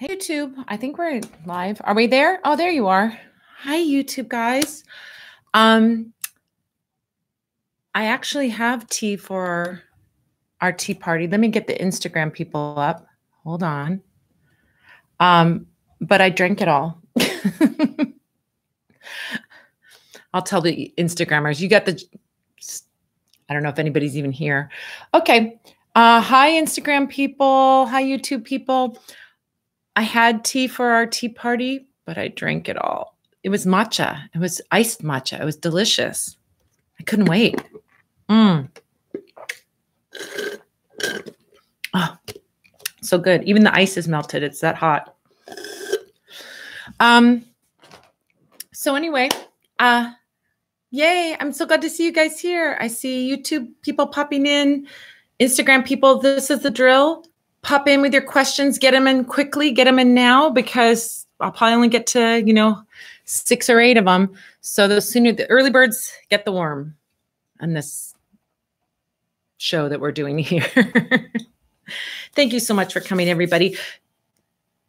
Hey, YouTube. I think we're live. Are we there? Oh, there you are. Hi, YouTube guys. I actually have tea for our tea party. Let me get the Instagram people up. Hold on. But I drank it all. I'll tell the Instagrammers. You got the, I don't know if anybody's even here. Okay. Hi, Instagram people. Hi, YouTube people. I had tea for our tea party, but I drank it all. It was matcha. It was iced matcha. It was delicious. I couldn't wait. Oh, so good. Even the ice is melted. It's that hot. So anyway, yay. I'm so glad to see you guys here. I see YouTube people popping in, Instagram people. This is the drill. Pop in with your questions, get them in quickly, get them in now, because I'll probably only get to, 6 or 8 of them. So the sooner the early birds get the worm on this show that we're doing here. Thank you so much for coming, everybody.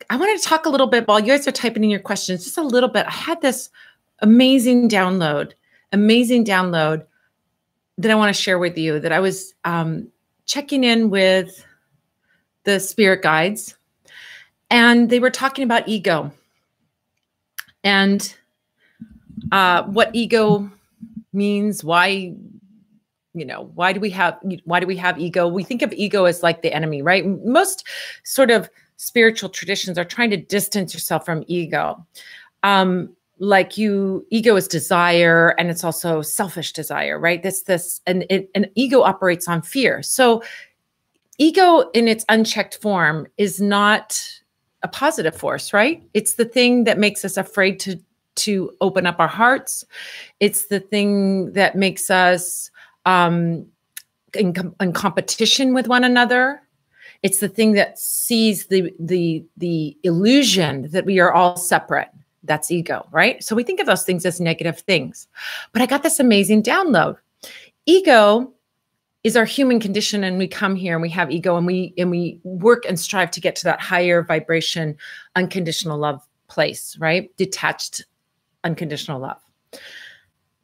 I wanted to talk a little bit while you guys are typing in your questions, just a little bit. I had this amazing download that I want to share with you, that I was checking in with the spirit guides, and they were talking about ego and what ego means. Why do we have ego? We think of ego as like the enemy, right? Most sort of spiritual traditions are trying to distance yourself from ego. Ego is desire, and it's also selfish desire, right? And ego operates on fear. So ego in its unchecked form is not a positive force, right? It's the thing that makes us afraid to open up our hearts. It's the thing that makes us in competition with one another. It's the thing that sees the illusion that we are all separate. That's ego, right? So we think of those things as negative things. But I got this amazing download. Ego is our human condition, and we come here and we have ego, and we work and strive to get to that higher vibration, unconditional love place, right? Detached, unconditional love.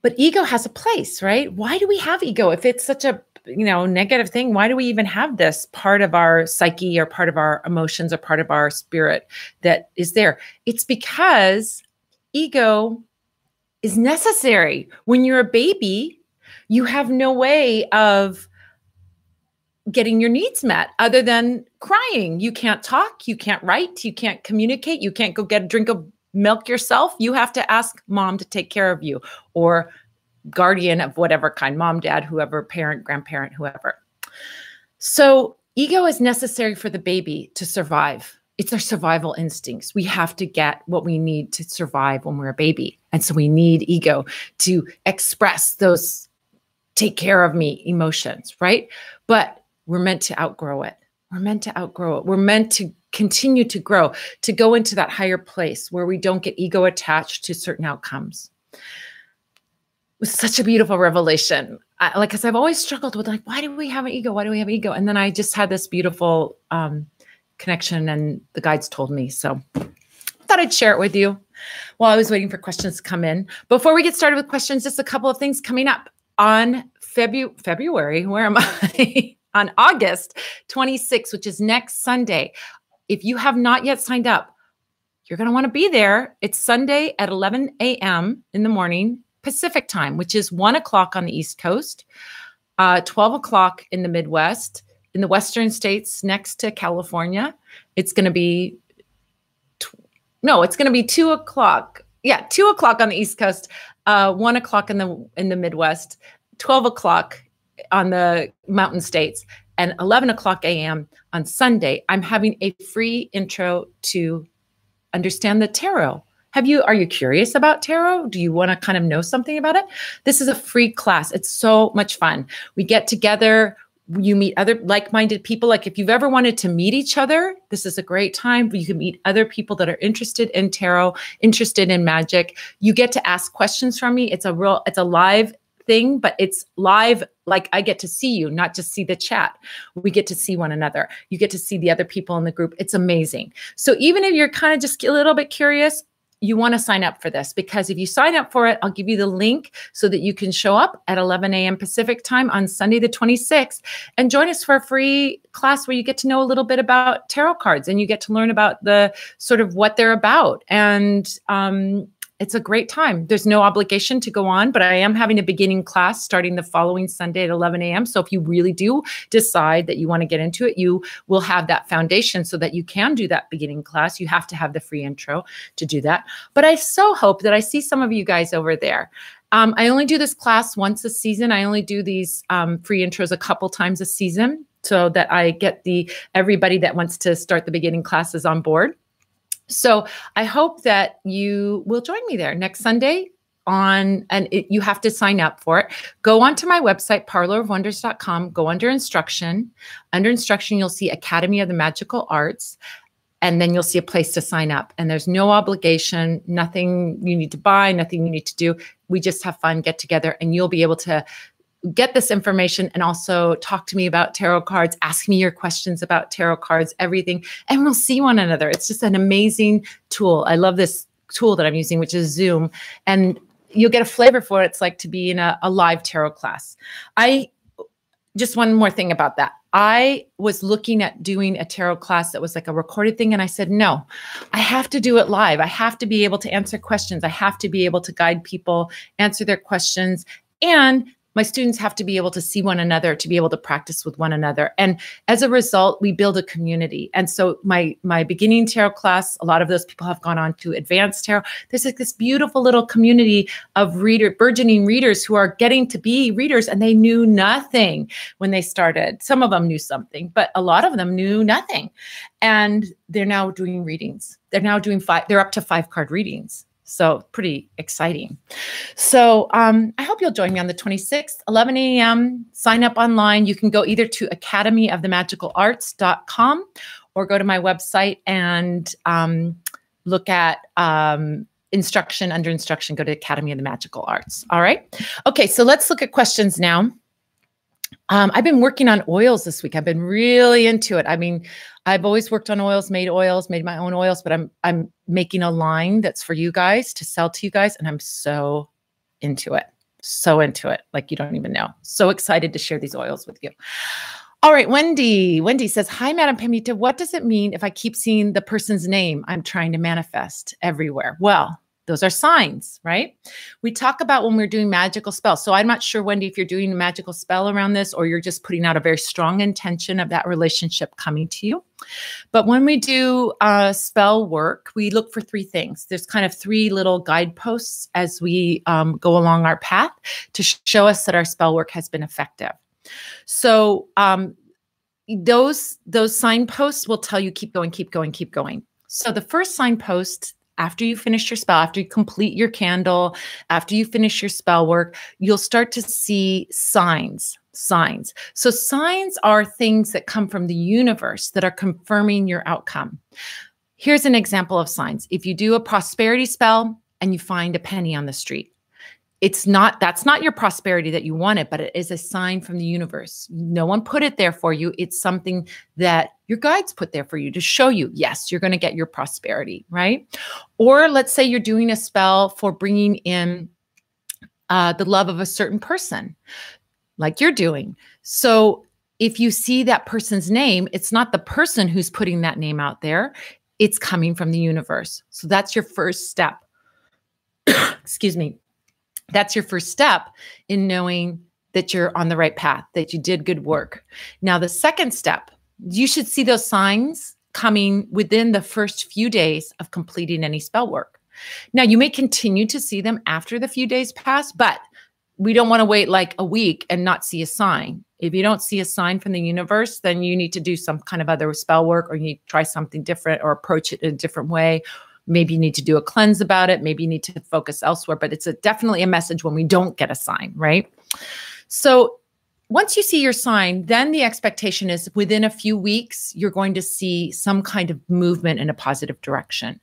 But ego has a place, right? Why do we have ego? If it's such a negative thing, why do we even have this part of our psyche or part of our emotions or part of our spirit that is there? It's because ego is necessary. When you're a baby, you have no way of getting your needs met other than crying. You can't talk, you can't write, you can't communicate, you can't go get a drink of milk yourself. You have to ask mom to take care of you, or guardian of whatever kind, mom, dad, whoever, parent, grandparent, whoever. So ego is necessary for the baby to survive. It's our survival instincts. We have to get what we need to survive when we're a baby. And so we need ego to express those take care of me emotions, right? But we're meant to outgrow it. We're meant to outgrow it. We're meant to continue to grow, to go into that higher place where we don't get ego attached to certain outcomes. It was such a beautiful revelation. Because I've always struggled with why do we have an ego? Why do we have ego? And then I just had this beautiful connection, and the guides told me. So I thought I'd share it with you while I was waiting for questions to come in. Before we get started with questions, just a couple of things coming up on February. Where am I? On August 26th, which is next Sunday. If you have not yet signed up, you're going to want to be there. It's Sunday at 11 a.m. in the morning, Pacific time, which is 1 o'clock on the East Coast, 12 o'clock in the Midwest, in the Western states next to California. It's going to be, it's going to be 2 o'clock. Yeah, 2 o'clock on the East Coast, 1 o'clock in the Midwest, 12 o'clock on the mountain states, and 11 o'clock a.m. on Sunday. I'm having a free intro to understand the tarot. Are you curious about tarot? Do you want to kind of know something about it? This is a free class. It's so much fun. We get together, you meet other like-minded people. Like if you've ever wanted to meet each other, this is a great time. You can meet other people that are interested in tarot, interested in magic. You get to ask questions from me. It's a live thing, but it's live. Like I get to see you, not just see the chat. We get to see one another. You get to see the other people in the group. It's amazing. So even if you're kind of just a little bit curious, you want to sign up for this, because if you sign up for it, I'll give you the link so that you can show up at 11 a.m. Pacific time on Sunday, the 26th, and join us for a free class where you get to know a little bit about tarot cards and you get to learn about the sort of what they're about. And it's a great time. There's no obligation to go on, but I am having a beginning class starting the following Sunday at 11 a.m. So if you really do decide that you want to get into it, you will have that foundation so that you can do that beginning class. You have to have the free intro to do that. But I so hope that I see some of you guys over there. I only do this class once a season. I only do these free intros a couple times a season so that I get everybody that wants to start the beginning classes on board. So I hope that you will join me there next Sunday you have to sign up for it. Go onto my website, parlorofwonders.com, go under instruction. Under instruction, you'll see Academy of the Magical Arts, and then you'll see a place to sign up. And there's no obligation, nothing you need to buy, nothing you need to do. We just have fun, get together, and you'll be able to get this information and also talk to me about tarot cards, ask me your questions about tarot cards, everything, and we'll see one another. It's just an amazing tool. I love this tool that I'm using, which is Zoom, and you'll get a flavor for what it's like to be in a live tarot class. Just one more thing about that. I was looking at doing a tarot class that was like a recorded thing, and I said, no, I have to do it live. I have to be able to answer questions. I have to be able to guide people, answer their questions, and my students have to be able to see one another, to be able to practice with one another. And as a result, we build a community. And so my beginning tarot class, a lot of those people have gone on to advanced tarot. There's like this beautiful little community of burgeoning readers who are getting to be readers, and they knew nothing when they started. Some of them knew something, but a lot of them knew nothing. And they're now doing readings. They're now doing they're up to 5-card readings. So pretty exciting. So I hope you'll join me on the 26th, 11 a.m. Sign up online. You can go either to academyofthemagicalarts.com or go to my website and look at instruction. Under instruction, go to Academy of the Magical Arts. All right. Okay, so let's look at questions now. I've been working on oils this week. I've been really into it. I mean, I've always worked on oils, made my own oils, but I'm making a line that's for you guys to sell to you guys. And I'm so into it. So into it. Like you don't even know. So excited to share these oils with you. All right, Wendy. Wendy says, hi, Madam Pamita. What does it mean if I keep seeing the person's name I'm trying to manifest everywhere? Well, those are signs, right? We talk about when we're doing magical spells. So I'm not sure, Wendy, if you're doing a magical spell around this or you're just putting out a very strong intention of that relationship coming to you. But when we do spell work, we look for 3 things. There's kind of 3 little guideposts as we go along our path to show us that our spell work has been effective. So those signposts will tell you keep going, keep going, keep going. So the first signpost, after you finish your spell, after you complete your candle, after you finish your spell work, you'll start to see signs. So signs are things that come from the universe that are confirming your outcome. Here's an example of signs. If you do a prosperity spell and you find a penny on the street, that's not your prosperity that you wanted, but it is a sign from the universe. No one put it there for you. It's something that your guides put there for you to show you, yes, you're going to get your prosperity, right? Or let's say you're doing a spell for bringing in the love of a certain person, like you're doing. So if you see that person's name, it's not the person who's putting that name out there. It's coming from the universe. So that's your first step. Excuse me. That's your first step in knowing that you're on the right path, that you did good work. Now, the second step, you should see those signs coming within the first few days of completing any spell work. Now, you may continue to see them after the few days pass, but we don't want to wait like a week and not see a sign. If you don't see a sign from the universe, then you need to do some kind of other spell work, or you need to try something different or approach it in a different way. Maybe you need to do a cleanse about it. Maybe you need to focus elsewhere, but it's definitely a message when we don't get a sign, right? So once you see your sign, then the expectation is within a few weeks, you're going to see some kind of movement in a positive direction.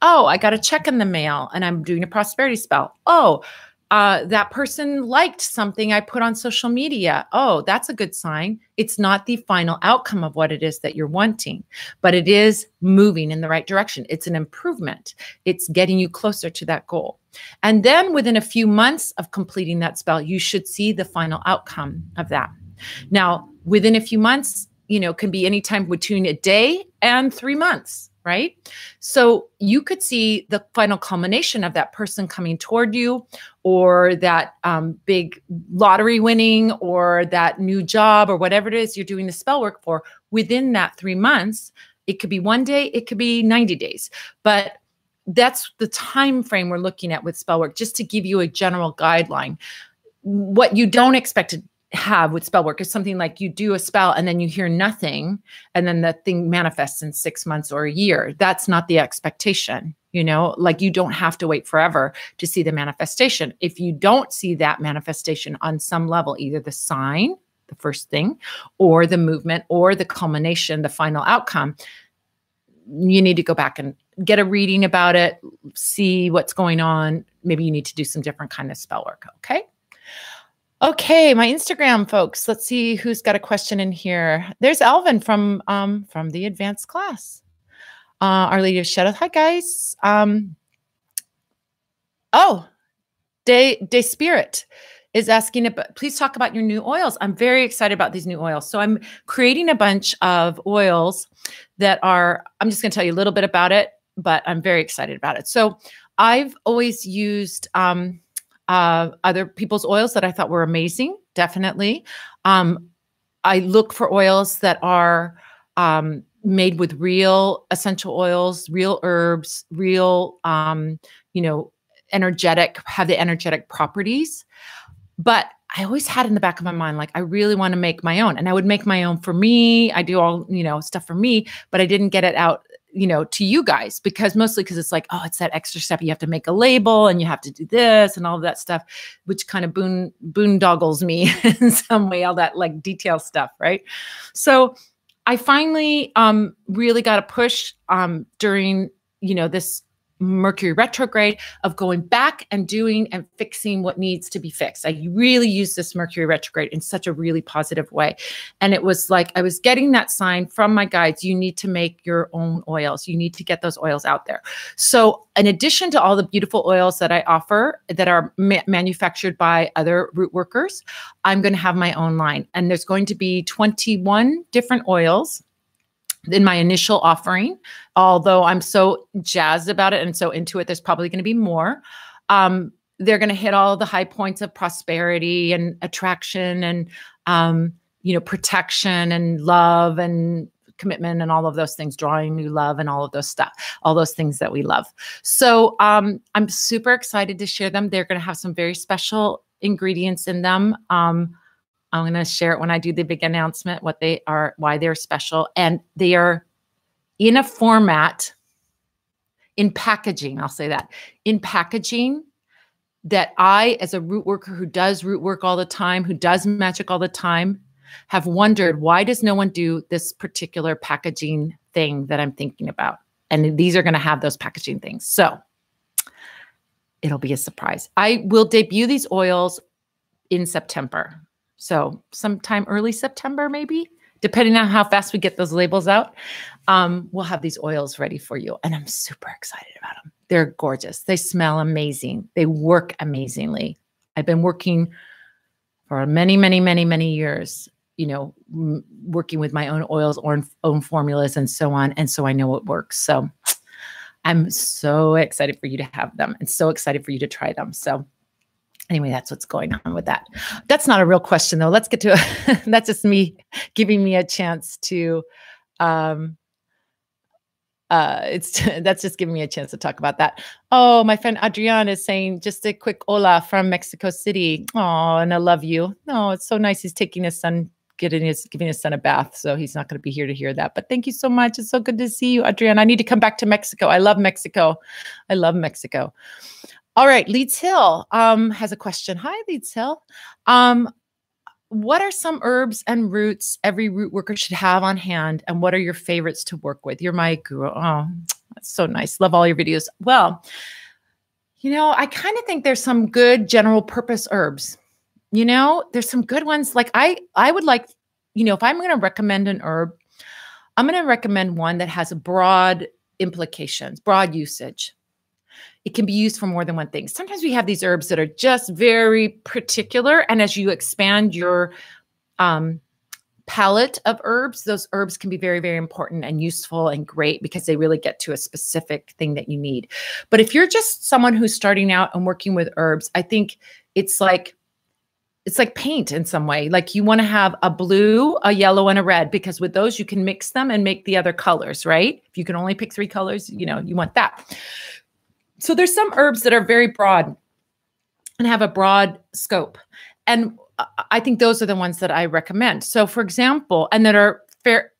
Oh, I got a check in the mail and I'm doing a prosperity spell. Oh, that person liked something I put on social media. Oh, that's a good sign. It's not the final outcome of what it is that you're wanting, but it is moving in the right direction. It's an improvement. It's getting you closer to that goal. And then within a few months of completing that spell, you should see the final outcome of that. Now, within a few months, can be any time between a day and 3 months. Right? So you could see the final culmination of that person coming toward you, or that big lottery winning, or that new job, or whatever it is you're doing the spell work for within that 3 months. It could be 1 day, it could be 90 days, but that's the time frame we're looking at with spell work, just to give you a general guideline. What you don't expect to have with spell work is something like you do a spell and then you hear nothing, and then that thing manifests in 6 months or a year. That's not the expectation. Like, you don't have to wait forever to see the manifestation. If you don't see that manifestation on some level, either the sign, the first thing, or the movement, or the culmination, the final outcome, you need to go back and get a reading about it, see what's going on. Maybe you need to do some different kind of spell work. Okay, my Instagram folks. Let's see who's got a question in here. There's Alvin from the advanced class. Our Lady of Shadow. Hi guys. Day Spirit is asking about, please talk about your new oils. I'm very excited about these new oils. So I'm creating a bunch of oils that are, I'm just going to tell you a little bit about it, but I'm very excited about it. So I've always used other people's oils that I thought were amazing. Definitely. I look for oils that are made with real essential oils, real herbs, real, energetic, have the energetic properties. But I always had in the back of my mind, like, I really want to make my own, and I would make my own for me. I do all, stuff for me, but I didn't get it out, to you guys, mostly because it's like, oh, it's that extra step. You have to make a label and you have to do this and all of that stuff, which kind of boondoggles me in some way, all that like detail stuff. Right. So I finally really got a push during, this Mercury retrograde of going back and doing and fixing what needs to be fixed. I really used this Mercury retrograde in such a really positive way. And it was like, I was getting that sign from my guides. You need to make your own oils. You need to get those oils out there. So in addition to all the beautiful oils that I offer that are manufactured by other root workers, I'm going to have my own line. And there's going to be 21 different oils in my initial offering. Although I'm so jazzed about it and so into it, there's probably going to be more. They're going to hit all the high points of prosperity and attraction and, protection and love and commitment and all of those things, drawing new love and all of those stuff, all those things that we love. So I'm super excited to share them. They're going to have some very special ingredients in them. I'm going to share it when I do the big announcement, what they are, why they're special. And they are in a format, in packaging, I'll say that, in packaging that I, as a root worker who does root work all the time, who does magic all the time, have wondered, why does no one do this particular packaging thing that I'm thinking about? And these are going to have those packaging things. So it'll be a surprise. I will debut these oils in September. So sometime early September, maybe, depending on how fast we get those labels out, we'll have these oils ready for you. And I'm super excited about them. They're gorgeous. They smell amazing. They work amazingly. I've been working for many, many, many, many years, working with my own oils, own formulas, and so on. And so I know it works. So I'm so excited for you to have them and so excited for you to try them. So anyway, that's what's going on with that. That's not a real question, though. Let's get to it. That's just me giving me a chance to, that's just giving me a chance to talk about that. Oh, my friend Adrian is saying just a quick hola from Mexico City. Oh, and I love you. Oh, it's so nice. He's taking his son, giving his son a bath. So he's not going to be here to hear that. But thank you so much. It's so good to see you, Adrian. I need to come back to Mexico. I love Mexico. I love Mexico. All right, Leeds Hill has a question. Hi, Leeds Hill. What are some herbs and roots every root worker should have on hand, and what are your favorites to work with? You're my guru. Oh, that's so nice. Love all your videos. Well, I kind of think there's some good general purpose herbs. There's some good ones. Like I would like, if I'm going to recommend an herb, I'm going to recommend one that has broad implications, broad usage. It can be used for more than one thing. Sometimes we have these herbs that are just very particular. And as you expand your palette of herbs, those herbs can be very, very important and useful and great because they really get to a specific thing that you need. But if you're just someone who's starting out and working with herbs, I think it's like paint in some way. Like you want to have a blue, a yellow, and a red, because with those you can mix them and make the other colors, right? If you can only pick 3 colors, you want that. So there's some herbs that are very broad and have a broad scope. And I think those are the ones that I recommend. So for example, and that are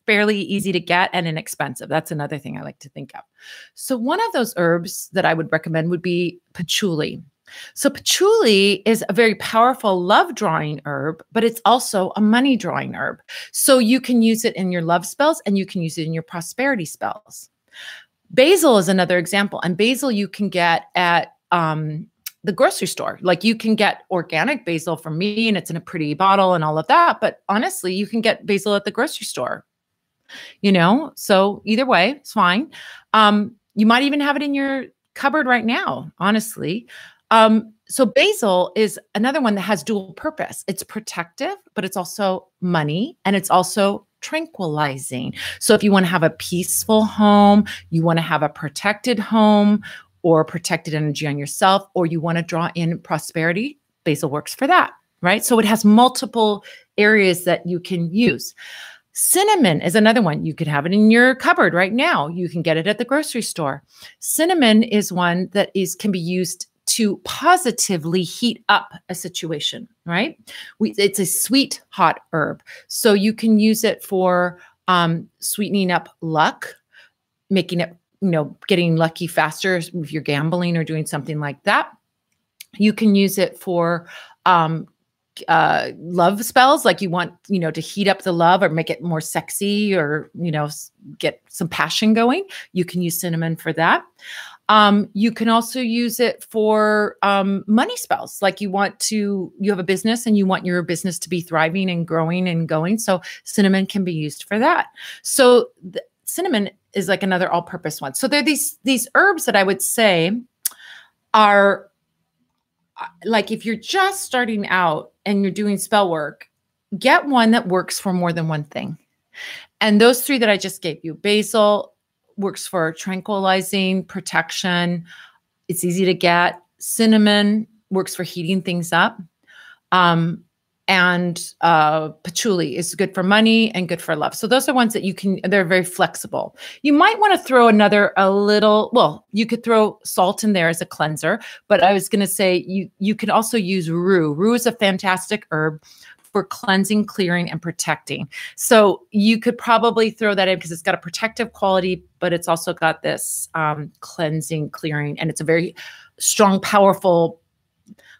fairly easy to get and inexpensive. That's another thing I like to think of. So one of those herbs that I would recommend would be patchouli. So patchouli is a very powerful love drawing herb, but it's also a money drawing herb. So you can use it in your love spells and you can use it in your prosperity spells. Basil is another example. And basil you can get at the grocery store. Like you can get organic basil from me and it's in a pretty bottle and all of that. But honestly, you can get basil at the grocery store, so either way, it's fine. You might even have it in your cupboard right now, honestly. So basil is another one that has dual purpose. It's protective, but it's also money and it's also tranquilizing. So if you want to have a peaceful home, you want to have a protected home or protected energy on yourself, or you want to draw in prosperity, basil works for that, right? So it has multiple areas that you can use. Cinnamon is another one. You could have it in your cupboard right now. You can get it at the grocery store. Cinnamon is one that can be used to positively heat up a situation, right? It's a sweet, hot herb. So you can use it for sweetening up luck, making it, getting lucky faster if you're gambling or doing something like that. You can use it for love spells, like you want, to heat up the love or make it more sexy or, get some passion going. You can use cinnamon for that. You can also use it for money spells. Like you have a business and you want your business to be thriving and growing and going. So cinnamon can be used for that. So cinnamon is like another all-purpose one. So there are these herbs that I would say are like, if you're just starting out and you're doing spell work, get one that works for more than one thing. And those 3 that I just gave you, basil works for tranquilizing, protection. It's easy to get. Cinnamon works for heating things up. And patchouli is good for money and good for love. So those are ones that they're very flexible. You might want to throw you could throw salt in there as a cleanser, but I was going to say you can also use rue. Rue is a fantastic herb for cleansing, clearing, and protecting. So you could probably throw that in because it's got a protective quality, but it's also got this cleansing, clearing, and it's a very strong, powerful,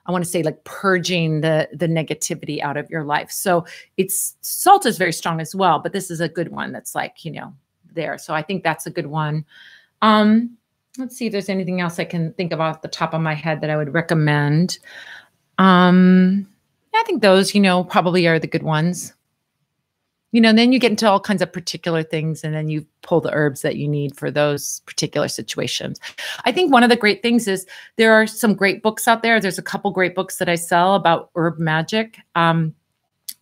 I want to say, like purging the negativity out of your life. So salt is very strong as well, but this is a good one that's like, there. So I think that's a good one. Let's see if there's anything else I can think of off the top of my head that I would recommend. I think those, probably are the good ones. Then you get into all kinds of particular things and then you pull the herbs that you need for those particular situations. I think one of the great things is there are some great books out there. There's a couple great books that I sell about herb magic on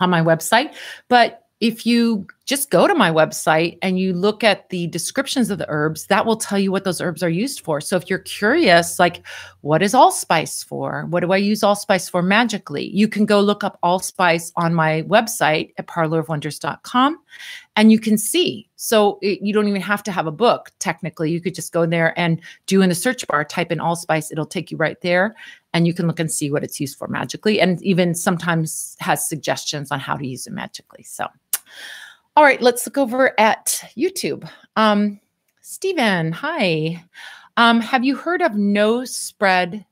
my website. But if you just go to my website and you look at the descriptions of the herbs, that will tell you what those herbs are used for. So if you're curious, like, what is allspice for? What do I use allspice for magically? You can go look up allspice on my website at parlorofwonders.com and you can see. So you don't even have to have a book, technically. You could just go there and do in the search bar, type in allspice. It'll take you right there and you can look and see what it's used for magically, and even sometimes has suggestions on how to use it magically. So all right, let's look over at YouTube. Stephen, hi. Have you heard of no spread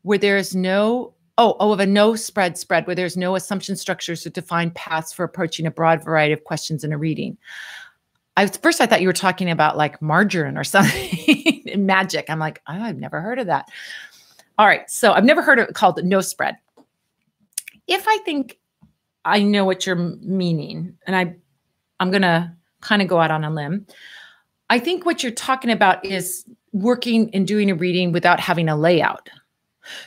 where there's no, of a no spread where there's no assumption structures or defined paths for approaching a broad variety of questions in a reading? At first I thought you were talking about like margarine or something magic. I'm like, oh, I've never heard of that. All right. So I've never heard of it called no spread. If I think I know what you're meaning, and I'm going to kind of go out on a limb. I think what you're talking about is working and doing a reading without having a layout.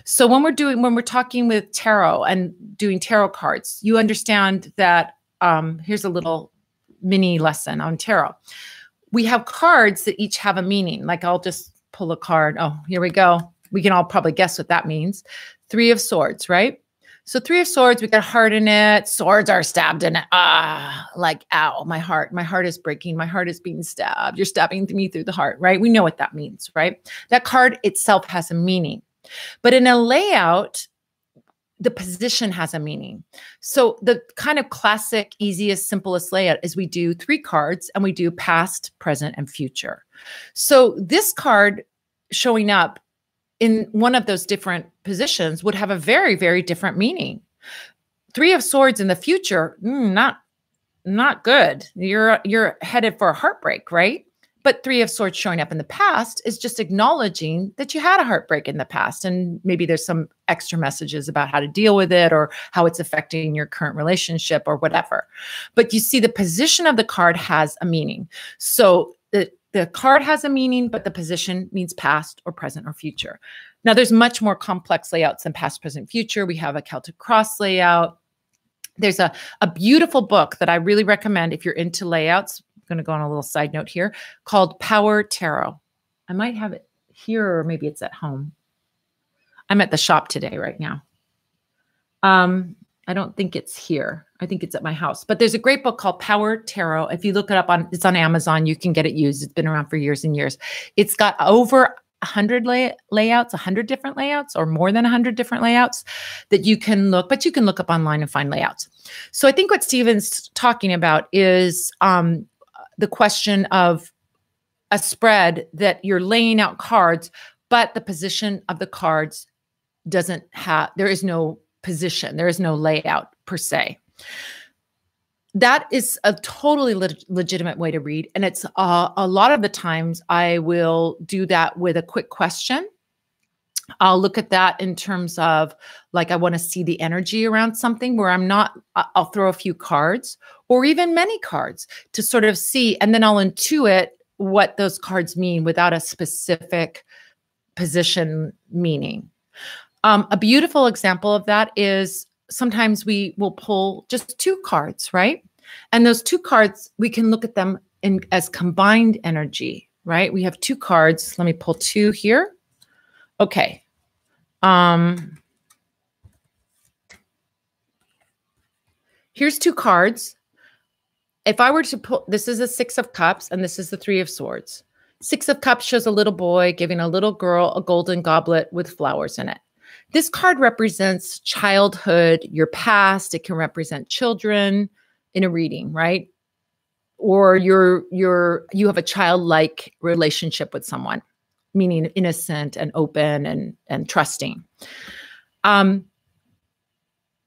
So when we're talking with tarot and doing tarot cards, you understand that here's a little mini lesson on tarot. We have cards that each have a meaning. Like I'll just pull a card. Oh, here we go. We can all probably guess what that means. 3 of Swords, right? So 3 of Swords, we got heart in it. Swords are stabbed in it. Like, ow, my heart is breaking. My heart is being stabbed. You're stabbing me through the heart, right? We know what that means, right? That card itself has a meaning. But in a layout, the position has a meaning. So the kind of classic, easiest, simplest layout is we do 3 cards and we do past, present, and future. So this card showing up in one of those different positions would have a very, very different meaning. 3 of Swords in the future, not good. You're headed for a heartbreak, right? But 3 of Swords showing up in the past is just acknowledging that you had a heartbreak in the past. And maybe there's some extra messages about how to deal with it or how it's affecting your current relationship or whatever. But you see the position of the card has a meaning. So the card has a meaning, but the position means past or present or future. Now there's much more complex layouts than past, present, future. We have a Celtic cross layout. There's a beautiful book that I really recommend if you're into layouts. Going to go on a little side note here called Power Tarot. I might have it here or maybe it's at home. I'm at the shop today right now. I don't think it's here. I think it's at my house, but there's a great book called Power Tarot. If you look it up it's on Amazon, you can get it used. It's been around for years and years. It's got over 100 layouts, 100 different layouts or more than 100 different layouts that you can look, but you can look up online and find layouts. So I think what Stephen's talking about is, the question of a spread that you're laying out cards, but the position of the cards there is no position. There is no layout per se. That is a totally legitimate way to read. And it's a lot of the times I will do that with a quick question. I'll look at that in terms of like, I want to see the energy around something where I'll throw a few cards or even many cards to sort of see, and then I'll intuit what those cards mean without a specific position meaning. A beautiful example of that is sometimes we will pull just 2 cards, right? And those 2 cards, we can look at them as combined energy, right? We have 2 cards. Let me pull 2 here. Okay. Here's 2 cards. If I were to pull, this is a 6 of Cups and this is the 3 of Swords. 6 of Cups shows a little boy giving a little girl a golden goblet with flowers in it. This card represents childhood, your past. It can represent children in a reading, right? Or you have a childlike relationship with someone, meaning innocent and open and trusting. The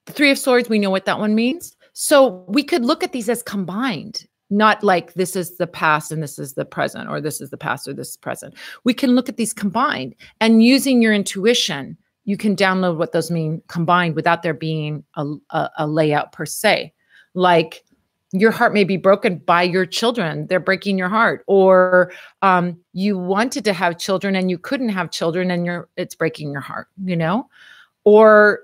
3 of Swords, we know what that one means. So we could look at these as combined, not like this is the past and this is the present, or this is the past or this is present. We can look at these combined, and using your intuition, you can download what those mean combined without there being a layout per se. Like your heart may be broken by your children. They're breaking your heart. Or you wanted to have children and you couldn't have children and it's breaking your heart, Or,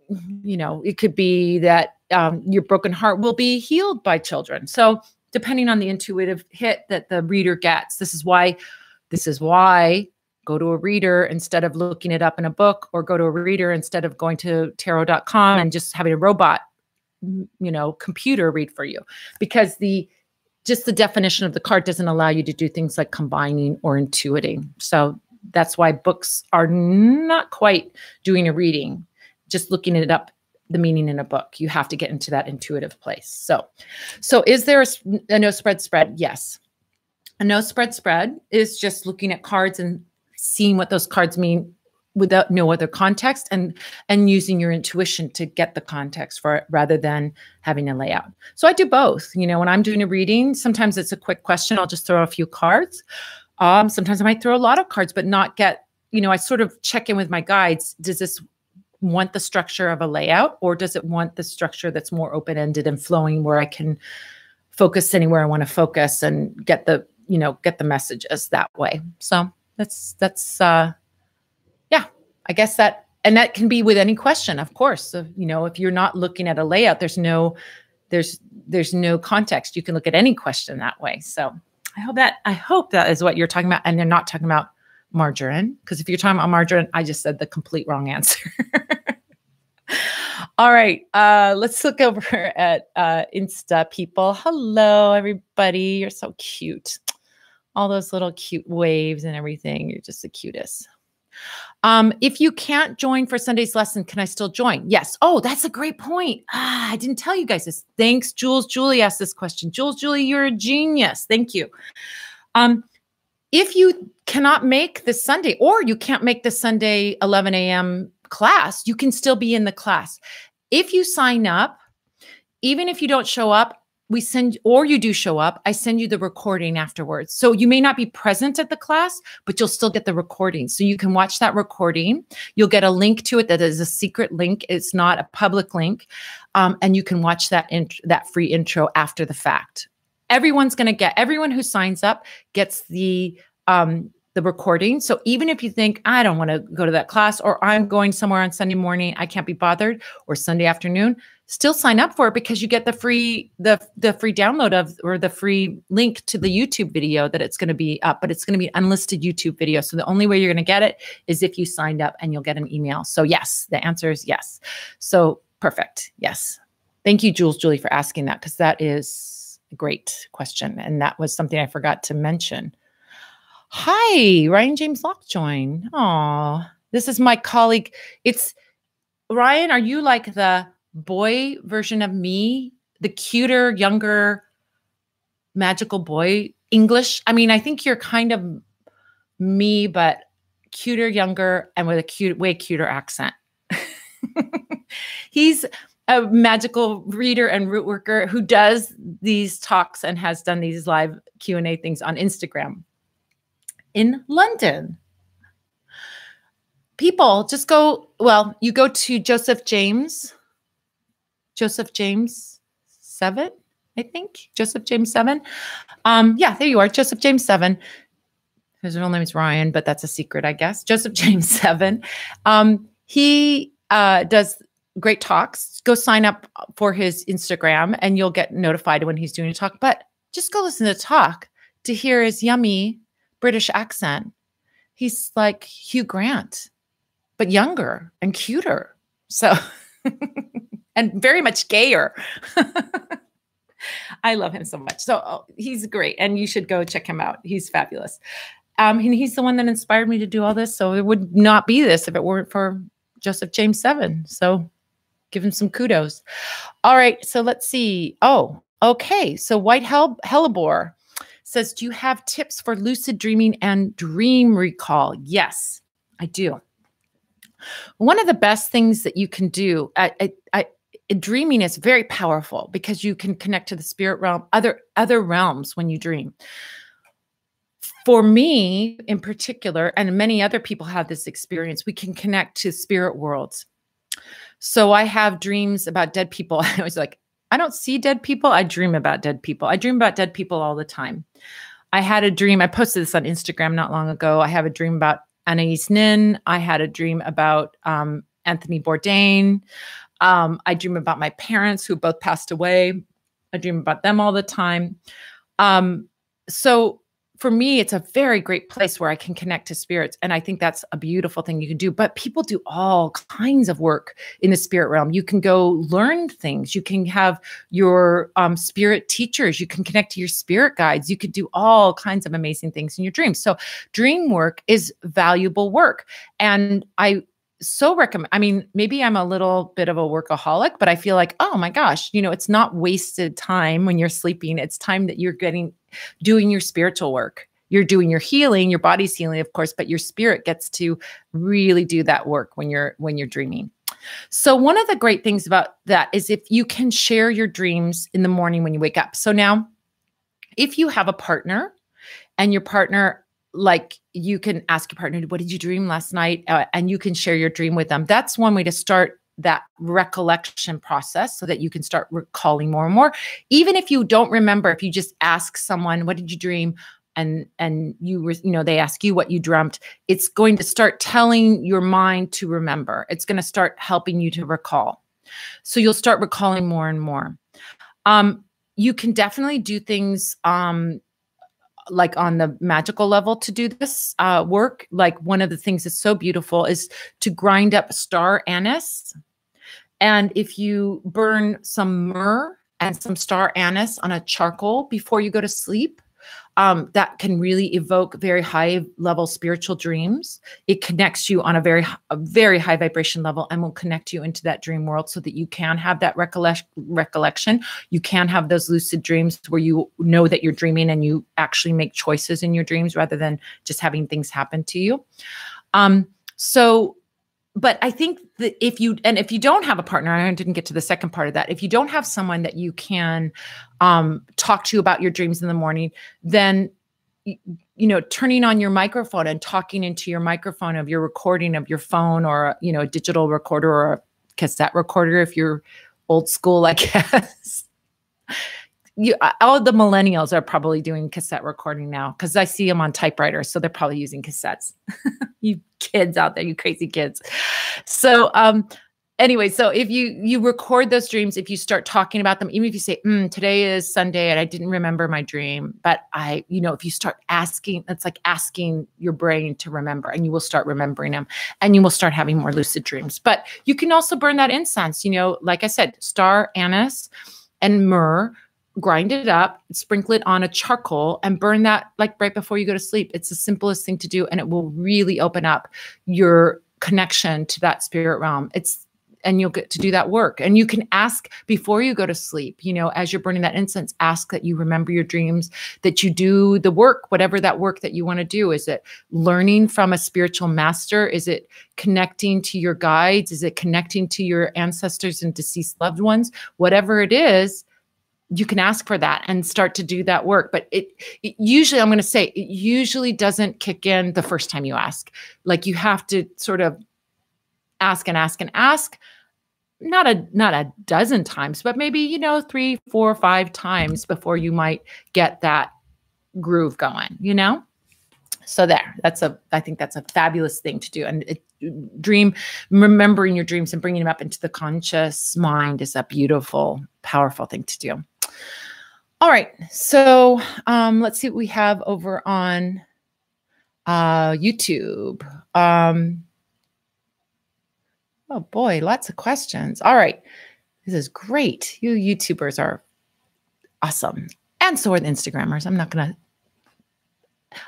it could be that your broken heart will be healed by children. So depending on the intuitive hit that the reader gets, this is why go to a reader instead of looking it up in a book, or go to a reader instead of going to tarot.com and just having a robot, computer read for you, because just the definition of the card doesn't allow you to do things like combining or intuiting. So that's why books are not quite doing a reading, just looking it up, the meaning in a book. You have to get into that intuitive place. So is there a no spread? Yes. A no spread is just looking at cards and seeing what those cards mean without no other context, and using your intuition to get the context for it rather than having a layout. So I do both. You know, when I'm doing a reading, sometimes it's a quick question. I'll just throw a few cards. Sometimes I might throw a lot of cards, but not get, you know, I sort of check in with my guides. Does this want the structure of a layout, or does it want the structure that's more open-ended and flowing where I can focus anywhere I want to focus and get the, you know, get the messages that way. So that's yeah, I guess that, and that can be with any question, of course. So, you know, if you're not looking at a layout, there's no context. You can look at any question that way. So I hope that is what you're talking about. And they're not talking about margarine, because if you're talking about margarine, I just said the complete wrong answer. All right. Let's look over at Insta people. Hello, everybody. You're so cute. All those little cute waves and everything. You're just the cutest. If you can't join for Sunday's lesson, can I still join? Yes. Oh, that's a great point. I didn't tell you guys this. Thanks, Jules. Julie asked this question. Julie, you're a genius. Thank you. If you cannot make this Sunday, or you can't make the Sunday 11 a.m. class, you can still be in the class. If you sign up, even if you don't show up, or you do show up, I send you the recording afterwards. So you may not be present at the class, but you'll still get the recording. So you can watch that recording. You'll get a link to it that is a secret link. It's not a public link. And you can watch that free intro after the fact. Everyone who signs up gets the recording. So even if you think, I don't want to go to that class, or I'm going somewhere on Sunday morning, I can't be bothered, or Sunday afternoon, still sign up for it, because you get the free download or the free link to the YouTube video that it's going to be up, but it's going to be an unlisted YouTube video. So the only way you're going to get it is if you signed up, and you'll get an email. So yes, the answer is yes. So perfect. Yes. Thank you, Julie, for asking that, because that is a great question. And that was something I forgot to mention. Hi, Ryan James Lockjoin. Oh, this is my colleague. It's Ryan. Are you like the boy version of me, the cuter, younger, magical boy English? I mean, I think you're kind of me, but cuter, younger, and with a way cuter accent. He's a magical reader and root worker who does these talks and has done these live Q&A things on Instagram in London. People just go, you go to Joseph James 7, I think. Joseph James 7. Yeah, there you are. Joseph James 7. His real name is Ryan, but that's a secret, I guess. Joseph James 7. He does great talks. Go sign up for his Instagram and you'll get notified when he's doing a talk. But just go listen to the talk to hear his yummy British accent. He's like Hugh Grant, but younger and cuter. So, and very much gayer. I love him so much. So he's great. And you should go check him out. He's fabulous. And he's the one that inspired me to do all this. So it would not be this if it weren't for Joseph James 7. So give him some kudos. All right. So let's see. Oh, okay. So White Hellebore says, do you have tips for lucid dreaming and dream recall? Yes, I do. One of the best things that you can do, dreaming is very powerful because you can connect to the spirit realm, other realms when you dream. For me in particular, and many other people have this experience, we can connect to spirit worlds. So I have dreams about dead people. I was like, I don't see dead people. I dream about dead people. I dream about dead people all the time. I had a dream. I posted this on Instagram not long ago. I have a dream about Anais Nin. I had a dream about Anthony Bourdain. I dream about my parents who both passed away. I dream about them all the time. So for me, it's a very great place where I can connect to spirits. And I think that's a beautiful thing you can do. But people do all kinds of work in the spirit realm. You can go learn things. You can have your spirit teachers. You can connect to your spirit guides. You could do all kinds of amazing things in your dreams. So dream work is valuable work. And I so recommend, I mean, maybe I'm a little bit of a workaholic, but I feel like, oh my gosh, it's not wasted time when you're sleeping. It's time that you're doing your spiritual work. you're doing your healing, your body's healing, of course, but your spirit gets to really do that work when you're dreaming. So one of the great things about that is if you can share your dreams in the morning when you wake up. So now, if you have a partner and your partner, like, you can ask your partner, what did you dream last night? And you can share your dream with them. That's one way to start that recollection process so that you can start recalling more and more. Even if you don't remember, if you just ask someone, what did you dream? And they ask you what you dreamt, it's going to start telling your mind to remember. It's going to start helping you to recall. So you'll start recalling more and more. You can definitely do things like on the magical level to do this work. Like, one of the things that's so beautiful is to grind up star anise. And if you burn some myrrh and some star anise on a charcoal before you go to sleep, that can really evoke very high level spiritual dreams. It connects you on a very high vibration level and will connect you into that dream world so that you can have that recollection. You can have those lucid dreams where you know that you're dreaming and you actually make choices in your dreams rather than just having things happen to you. But I think that if you don't have a partner, I didn't get to the second part of that. If you don't have someone that you can talk to about your dreams in the morning, then, turning on your microphone and talking into your microphone of your recording of your phone, or, a digital recorder or a cassette recorder, if you're old school, I guess. All the millennials are probably doing cassette recording now because I see them on typewriters. So they're probably using cassettes. You kids out there, you crazy kids. So anyway, so if you record those dreams, if you start talking about them, even if you say, today is Sunday and I didn't remember my dream, but if you start asking, it's like asking your brain to remember, and you will start remembering them and you will start having more lucid dreams. But you can also burn that incense, like I said, star anise and myrrh. Grind it up, sprinkle it on a charcoal, and burn that like right before you go to sleep. It's the simplest thing to do, and it will really open up your connection to that spirit realm. And you'll get to do that work. And you can ask before you go to sleep, as you're burning that incense, ask that you remember your dreams, that you do the work, whatever that work that you want to do. Is it learning from a spiritual master? Is it connecting to your guides? Is it connecting to your ancestors and deceased loved ones? Whatever it is, you can ask for that and start to do that work. But it usually, I'm going to say, it usually doesn't kick in the first time you ask. Like, you have to sort of ask and ask and ask, not a dozen times, but maybe, 3, 4, 5 times before you might get that groove going, So I think that's a fabulous thing to do. And remembering your dreams and bringing them up into the conscious mind is a beautiful, powerful thing to do. All right. So let's see what we have over on YouTube. Oh boy, lots of questions. All right. This is great. You YouTubers are awesome. And so are the Instagrammers.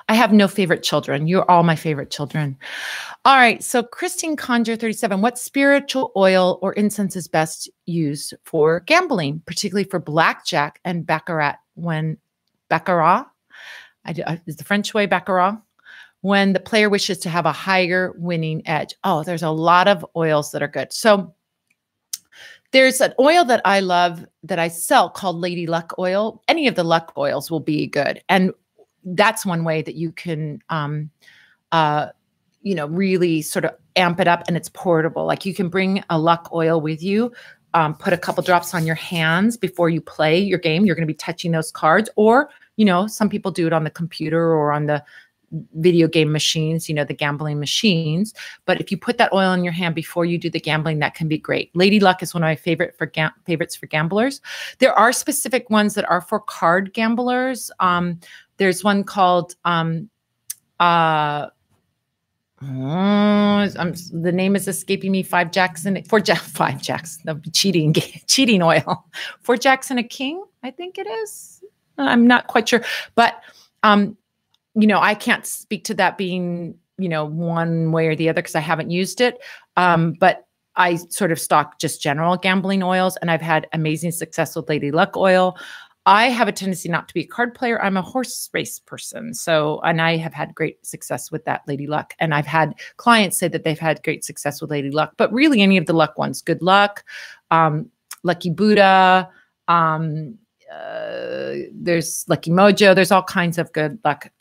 I have no favorite children. You're all my favorite children. All right. So Christine Conjure 37, what spiritual oil or incense is best used for gambling, particularly for blackjack and baccarat is the French way baccarat, when the player wishes to have a higher winning edge? Oh, there's a lot of oils that are good. So there's an oil that I love that I sell called Lady Luck oil. Any of the luck oils will be good. And that's one way that you can, really sort of amp it up, and it's portable. Like, you can bring a luck oil with you, put a couple drops on your hands before you play your game. You're going to be touching those cards, or, some people do it on the computer or on the video game machines, the gambling machines. But if you put that oil in your hand before you do the gambling, that can be great. Lady Luck is one of my favorites for gamblers. There are specific ones that are for card gamblers. There's one called, the name is escaping me, Five Jacks, no, cheating oil. 4 Jacks and a King, I think it is. I'm not quite sure, but, I can't speak to that being, one way or the other because I haven't used it. But I sort of stock just general gambling oils, and I've had amazing success with Lady Luck oil. I have a tendency not to be a card player. I'm a horse race person. So, and I have had great success with that Lady Luck. And I've had clients say that they've had great success with Lady Luck, but really any of the luck ones, Good Luck, Lucky Buddha, there's Lucky Mojo. There's all kinds of good luck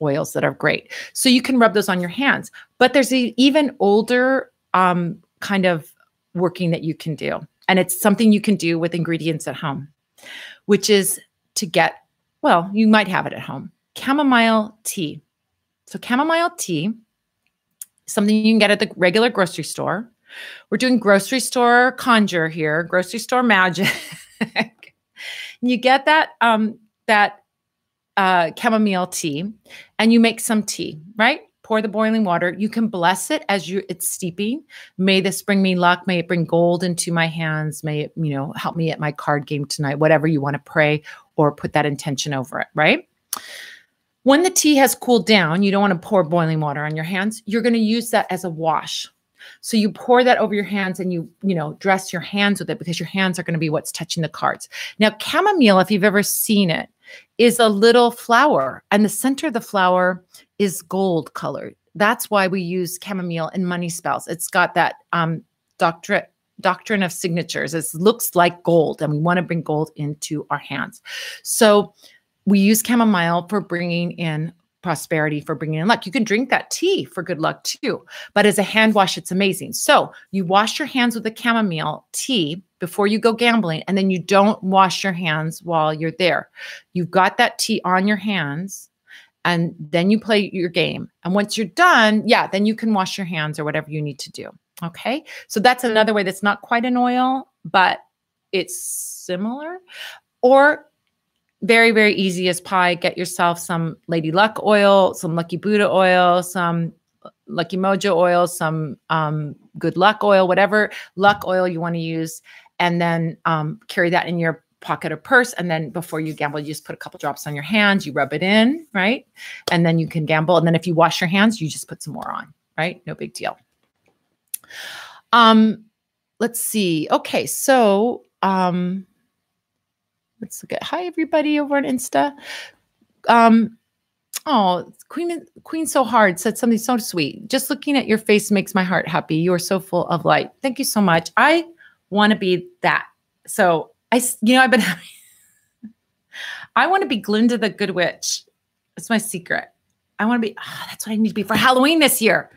oils that are great. So you can rub those on your hands, but there's an even older kind of working that you can do. And it's something you can do with ingredients at home, which is to get, well, you might have it at home, chamomile tea. So chamomile tea, something you can get at the regular grocery store. We're doing grocery store conjure here, grocery store magic. You get that chamomile tea and you make some tea, right? Pour the boiling water. You can bless it as it's steeping. May this bring me luck. May it bring gold into my hands. May it, help me at my card game tonight, whatever you want to pray or put that intention over it, right? When the tea has cooled down, you don't want to pour boiling water on your hands. You're going to use that as a wash. So you pour that over your hands and you dress your hands with it because your hands are going to be what's touching the cards. Now, chamomile, if you've ever seen it, is a little flower and the center of the flower is gold colored. That's why we use chamomile in money spells. It's got that doctrine of signatures. It looks like gold and we want to bring gold into our hands. So we use chamomile for bringing in prosperity, for bringing in luck. You can drink that tea for good luck too, but as a hand wash, it's amazing. So you wash your hands with the chamomile tea before you go gambling, and then you don't wash your hands while you're there. You've got that tea on your hands, and then you play your game. And once you're done, then you can wash your hands or whatever you need to do. Okay. So that's another way that's not quite an oil, but it's similar. Or very, very easy as pie. Get yourself some Lady Luck oil, some Lucky Buddha oil, some Lucky Mojo oil, some Good Luck oil, whatever luck oil you want to use. And then carry that in your pocket or purse. And then before you gamble, you just put a couple drops on your hands, you rub it in, right? And then you can gamble. And then if you wash your hands, you just put some more on, right? No big deal. Let's see. Okay. So, let's look at, hi, everybody over on Insta. Oh, Queen So Hard said something so sweet. Just looking at your face makes my heart happy. You are so full of light. Thank you so much. I want to be that. So I've been having, I want to be Glinda the Good Witch. That's my secret. I want to be, that's what I need to be for Halloween this year.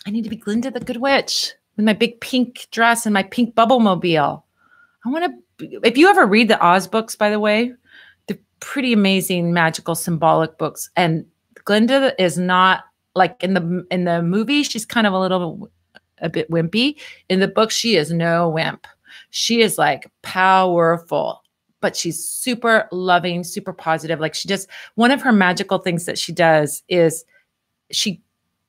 I need to be Glinda the Good Witch with my big pink dress and my pink bubble mobile. I want to, if you ever read the Oz books, by the way, they're pretty amazing, magical, symbolic books. And Glinda is not like in the movie, she's kind of a bit wimpy. In the book, she is no wimp. She is like powerful, but she's super loving, super positive. Like one of her magical things that she does is she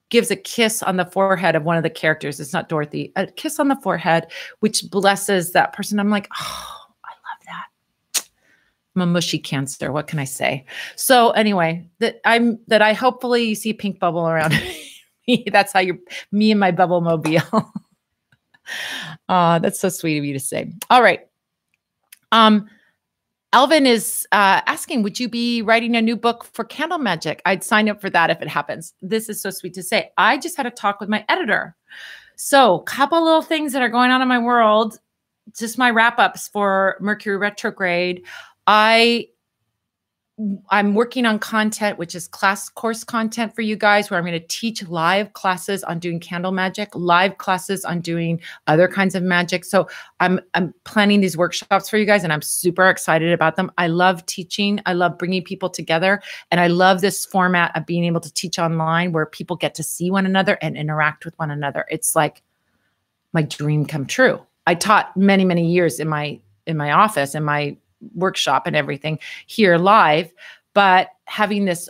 gives a kiss on the forehead of one of the characters. It's not Dorothy, a kiss on the forehead, which blesses that person. I'm like, oh, I love that. I'm a mushy Cancer. What can I say? So anyway, that I hopefully you see a pink bubble around me. That's how me and my bubble mobile. That's so sweet of you to say. All right. Alvin is asking, would you be writing a new book for candle magic? I'd sign up for that if it happens. This is so sweet to say. I just had a talk with my editor. So a couple little things that are going on in my world, just my wrap-ups for Mercury Retrograde. I'm working on content, which is course content for you guys, where I'm going to teach live classes on doing candle magic, live classes on doing other kinds of magic. So I'm planning these workshops for you guys, and I'm super excited about them. I love teaching. I love bringing people together, and I love this format of being able to teach online where people get to see one another and interact with one another. It's like my dream come true. I taught many, many years in my office, in my workshop and everything here live, but having this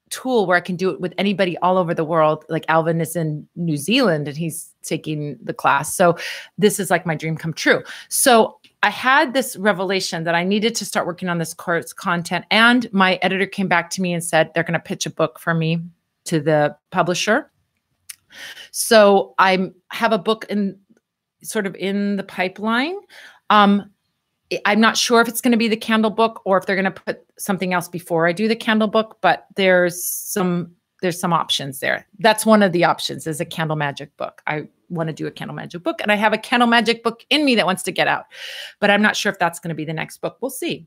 tool where I can do it with anybody all over the world. Like Alvin is in New Zealand and he's taking the class. So this is like my dream come true. So I had this revelation that I needed to start working on this course content, and my editor came back to me and said they're going to pitch a book for me to the publisher. So I have a book in the pipeline. I'm not sure if it's going to be the candle book or if they're going to put something else before I do the candle book, but there's some options there. That's one of the options, is a candle magic book. I want to do a candle magic book, and I have a candle magic book in me that wants to get out, but I'm not sure if that's going to be the next book. We'll see.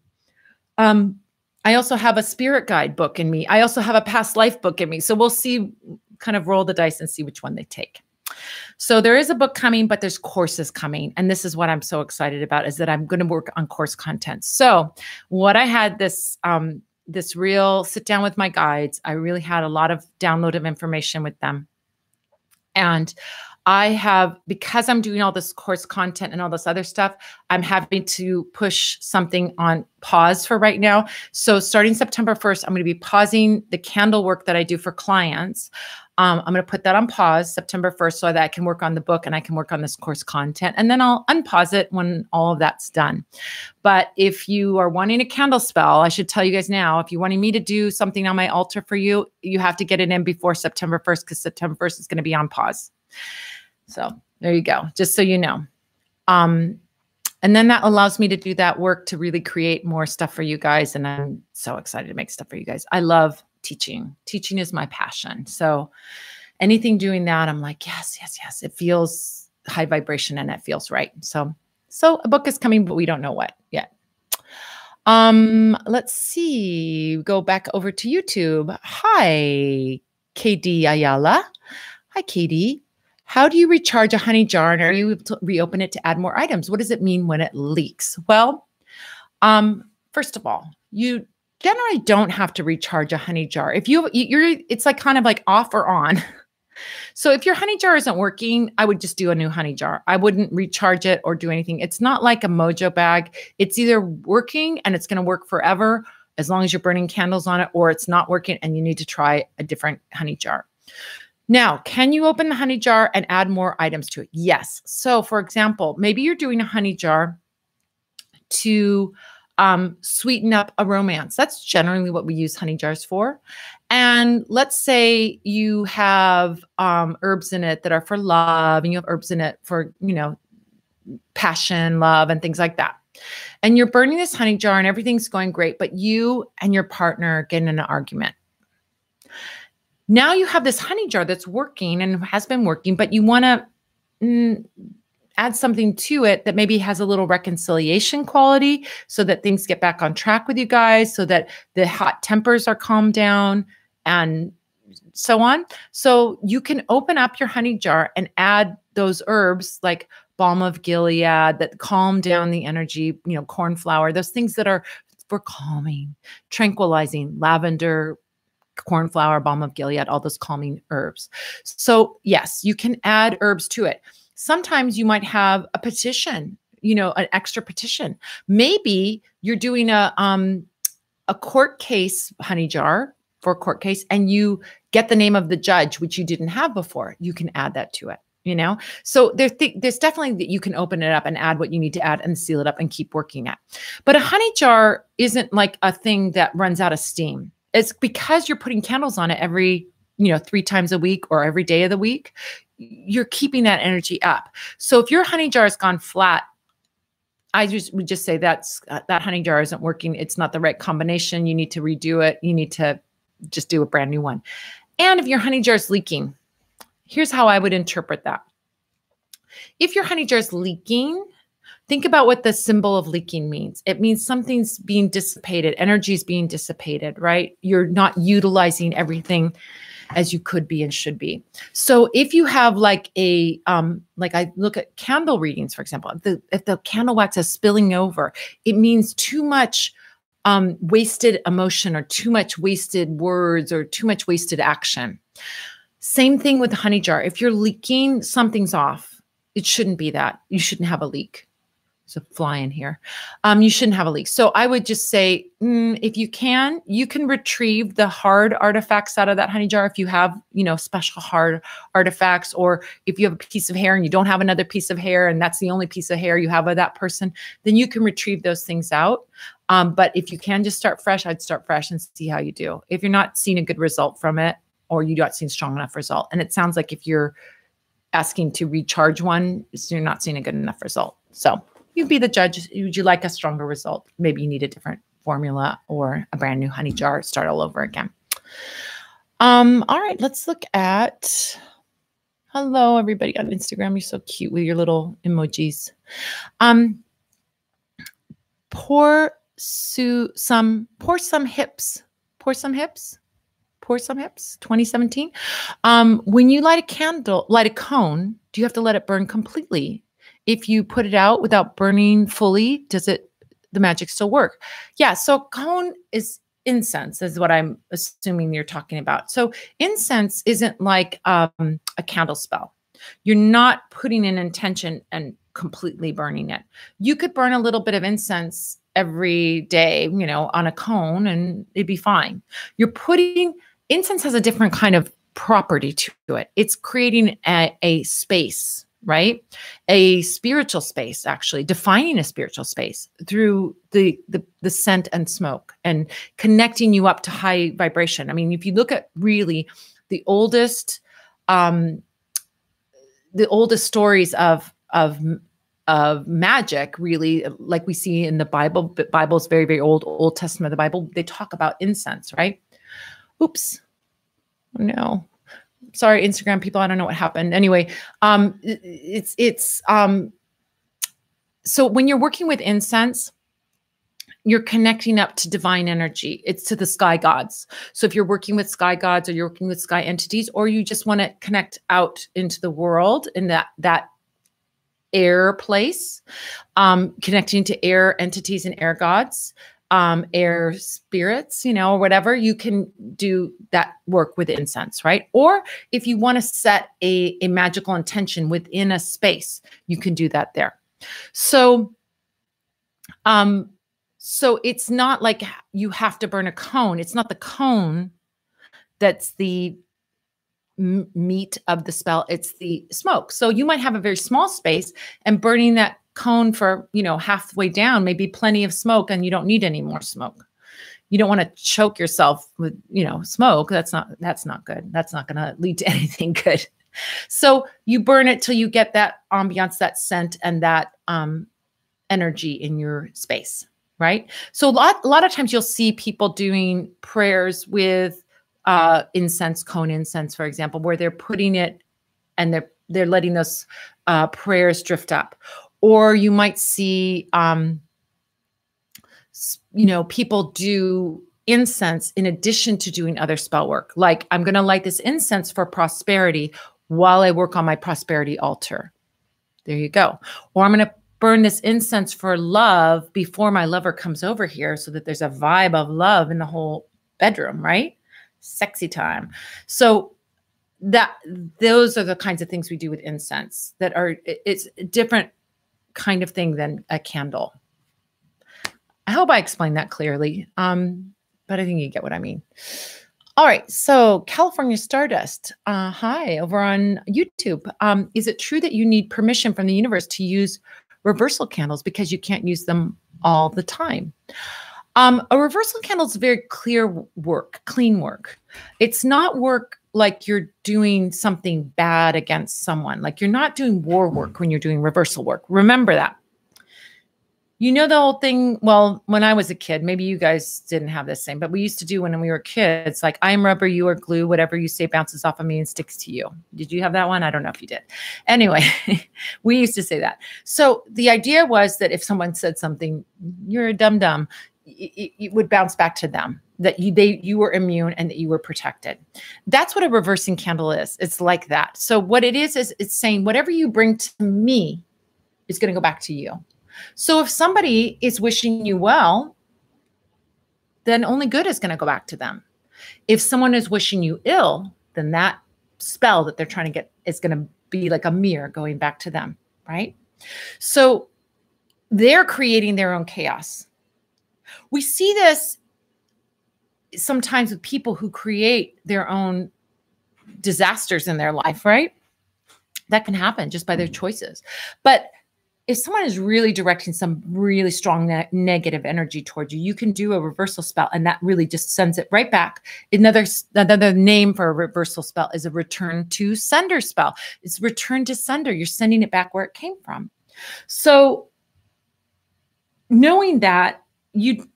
I also have a spirit guide book in me. I also have a past life book in me. So we'll see, kind of roll the dice and see which one they take. So there is a book coming, but there's courses coming. And this is what I'm so excited about, is that I'm going to work on course content. So what I had this real sit down with my guides. I really had a lot of download of information with them. And I have, because I'm doing all this course content and all this other stuff, I'm having to push something on pause for right now. So starting September 1st, I'm going to be pausing the candle work that I do for clients. I'm going to put that on pause September 1st so that I can work on the book and I can work on this course content. And then I'll unpause it when all of that's done. But if you are wanting a candle spell, I should tell you guys now, if you're wanting me to do something on my altar for you, you have to get it in before September 1st, because September 1st is going to be on pause. So there you go, just so you know. And then that allows me to do that work to really create more stuff for you guys. And I'm so excited to make stuff for you guys. I love teaching. Teaching is my passion. So anything doing that, I'm like, yes, yes, yes. It feels high vibration and it feels right. So a book is coming, but we don't know what yet. Let's see. Go back over to YouTube. Hi, KD Ayala. Hi, KD. How do you recharge a honey jar, and are you able to reopen it to add more items? What does it mean when it leaks? Well, first of all, you generally don't have to recharge a honey jar. If it's like kind of like off or on. So if your honey jar isn't working, I would just do a new honey jar. I wouldn't recharge it or do anything. It's not like a mojo bag. It's either working and it's going to work forever as long as you're burning candles on it, or it's not working and you need to try a different honey jar. Now, can you open the honey jar and add more items to it? Yes. So for example, maybe you're doing a honey jar to sweeten up a romance. That's generally what we use honey jars for. And let's say you have herbs in it that are for love, and you have herbs in it for, passion, love, and things like that. And you're burning this honey jar and everything's going great, but you and your partner get in an argument. Now you have this honey jar that's working and has been working, but you want to add something to it that maybe has a little reconciliation quality so that things get back on track with you guys, so that the hot tempers are calmed down and so on. So you can open up your honey jar and add those herbs like balm of Gilead that calm down the energy, cornflower, those things that are for calming, tranquilizing, lavender, cornflower, balm of Gilead, all those calming herbs. So yes, you can add herbs to it. Sometimes you might have a petition, an extra petition. Maybe you're doing a court case honey jar for a court case, and you get the name of the judge, which you didn't have before. You can add that to it. So there's definitely that you can open it up and add what you need to add and seal it up and keep working at. But a honey jar isn't like a thing that runs out of steam. It's because you're putting candles on it every, 3 times a week or every day of the week, you're keeping that energy up. So if your honey jar has gone flat, would just say that honey jar isn't working. It's not the right combination. You need to redo it. You need to just do a brand new one. And if your honey jar is leaking, here's how I would interpret that. If your honey jar is leaking, think about what the symbol of leaking means. It means something's being dissipated, energy is being dissipated, right? You're not utilizing everything as you could be and should be. So if you have like like I look at candle readings, for example, if the candle wax is spilling over, it means too much wasted emotion or too much wasted words or too much wasted action. Same thing with the honey jar. If you're leaking, something's off. It shouldn't be that. You shouldn't have a leak. There's a fly in here. You shouldn't have a leak. So I would just say, if you can retrieve the hard artifacts out of that honey jar. If you have, special hard artifacts, or if you have a piece of hair and you don't have another piece of hair and that's the only piece of hair you have of that person, then you can retrieve those things out. But if you can just start fresh, I'd start fresh and see how you do. If you're not seeing a good result from it, or you're not seeing strong enough result. And it sounds like if you're asking to recharge one, you're not seeing a good enough result. So You be the judge. Would you like a stronger result? Maybe you need a different formula or a brand new honey jar, start all over again. All right, let's look at, hello, everybody on Instagram. You're so cute with your little emojis. Pour some hips, 2017. When you light a cone, do you have to let it burn completely? If you put it out without burning fully, the magic still work? Yeah. So cone is incense, is what I'm assuming you're talking about. So incense isn't like a candle spell. You're not putting an intention and completely burning it. You could burn a little bit of incense every day, on a cone, and it'd be fine. Incense has a different kind of property to it. It's creating a space, right? A spiritual space, actually, defining a spiritual space through the scent and smoke and connecting you up to high vibration. I mean, if you look at really the oldest stories of magic, really, like we see in the Bible. But Bible's very, very Old Testament of the Bible. They talk about incense, right? Oops. No. Sorry, Instagram people. I don't know what happened. Anyway, so when you're working with incense, you're connecting up to divine energy. It's to the sky gods. So if you're working with sky gods, or you're working with sky entities, or you just want to connect out into the world in that air place, connecting to air entities and air gods, air spirits, or whatever, you can do that work with incense, right? Or if you want to set a magical intention within a space, you can do that there. So it's not like you have to burn a cone. It's not the cone that's the meat of the spell. It's the smoke. So you might have a very small space, and burning that cone for, halfway down may be plenty of smoke, and you don't need any more smoke. You don't want to choke yourself with, smoke. That's not good. That's not going to lead to anything good. So you burn it till you get that ambiance, that scent, and that energy in your space, right? So a lot of times you'll see people doing prayers with incense, cone incense, for example, where they're putting it and they're letting those prayers drift up. Or you might see, people do incense in addition to doing other spell work. Like, I'm going to light this incense for prosperity while I work on my prosperity altar. There you go. Or I'm going to burn this incense for love before my lover comes over here, so that there's a vibe of love in the whole bedroom, right? Sexy time. So those are the kinds of things we do with incense it's a different kind of thing than a candle. I hope I explained that clearly. But I think you get what I mean. All right. So California Stardust, hi, over on YouTube. Is it true that you need permission from the universe to use reversal candles because you can't use them all the time? A reversal candle is very clean work. It's not work like you're doing something bad against someone. Like, you're not doing war work when you're doing reversal work. Remember that. The whole thing, well, when I was a kid, maybe you guys didn't have this same, but we used to do when we were kids, like, I'm rubber, you are glue, whatever you say bounces off of me and sticks to you. Did you have that one? I don't know if you did. Anyway, we used to say that. So the idea was that if someone said something, you're a dum-dum, it would bounce back to them, that you were immune and that you were protected. That's what a reversing candle is. It's like that. So what it is it's saying, whatever you bring to me is going to go back to you. So if somebody is wishing you well, then only good is going to go back to them. If someone is wishing you ill, then that spell that they're trying to get is going to be like a mirror going back to them, right? So they're creating their own chaos. We see this sometimes with people who create their own disasters in their life, right? That can happen just by their choices. But if someone is really directing some really strong negative energy towards you, you can do a reversal spell, and that really just sends it right back. Another name for a reversal spell is a return to sender spell. It's return to sender. You're sending it back where it came from. So knowing that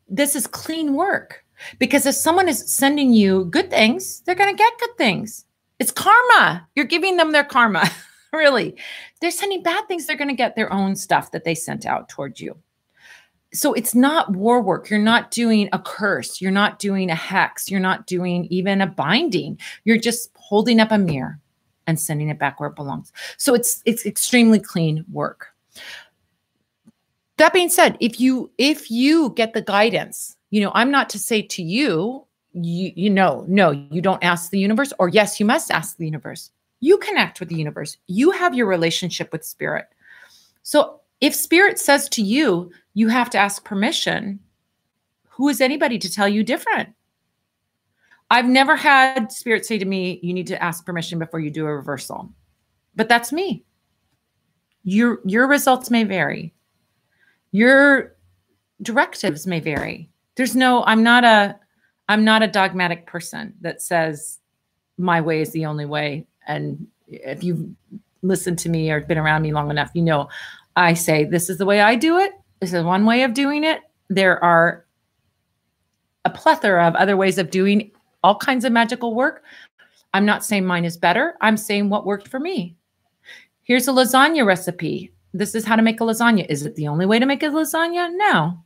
this is clean work, because if someone is sending you good things, they're going to get good things. It's karma. You're giving them their karma. Really. They're sending bad things. They're going to get their own stuff that they sent out towards you. So it's not war work. You're not doing a curse. You're not doing a hex. You're not doing even a binding. You're just holding up a mirror and sending it back where it belongs. So it's extremely clean work. That being said, if you get the guidance, I'm not to say to you, no, you don't ask the universe, or yes, you must ask the universe. You connect with the universe. You have your relationship with spirit. So if spirit says to you, you have to ask permission, who is anybody to tell you different? I've never had spirit say to me, you need to ask permission before you do a reversal. But that's me. Your results may vary. Your directives may vary. I'm not a dogmatic person that says my way is the only way. And if you've listened to me or been around me long enough, I say, this is the way I do it. This is one way of doing it. There are a plethora of other ways of doing all kinds of magical work. I'm not saying mine is better. I'm saying what worked for me. Here's a lasagna recipe. This is how to make a lasagna. Is it the only way to make a lasagna? No.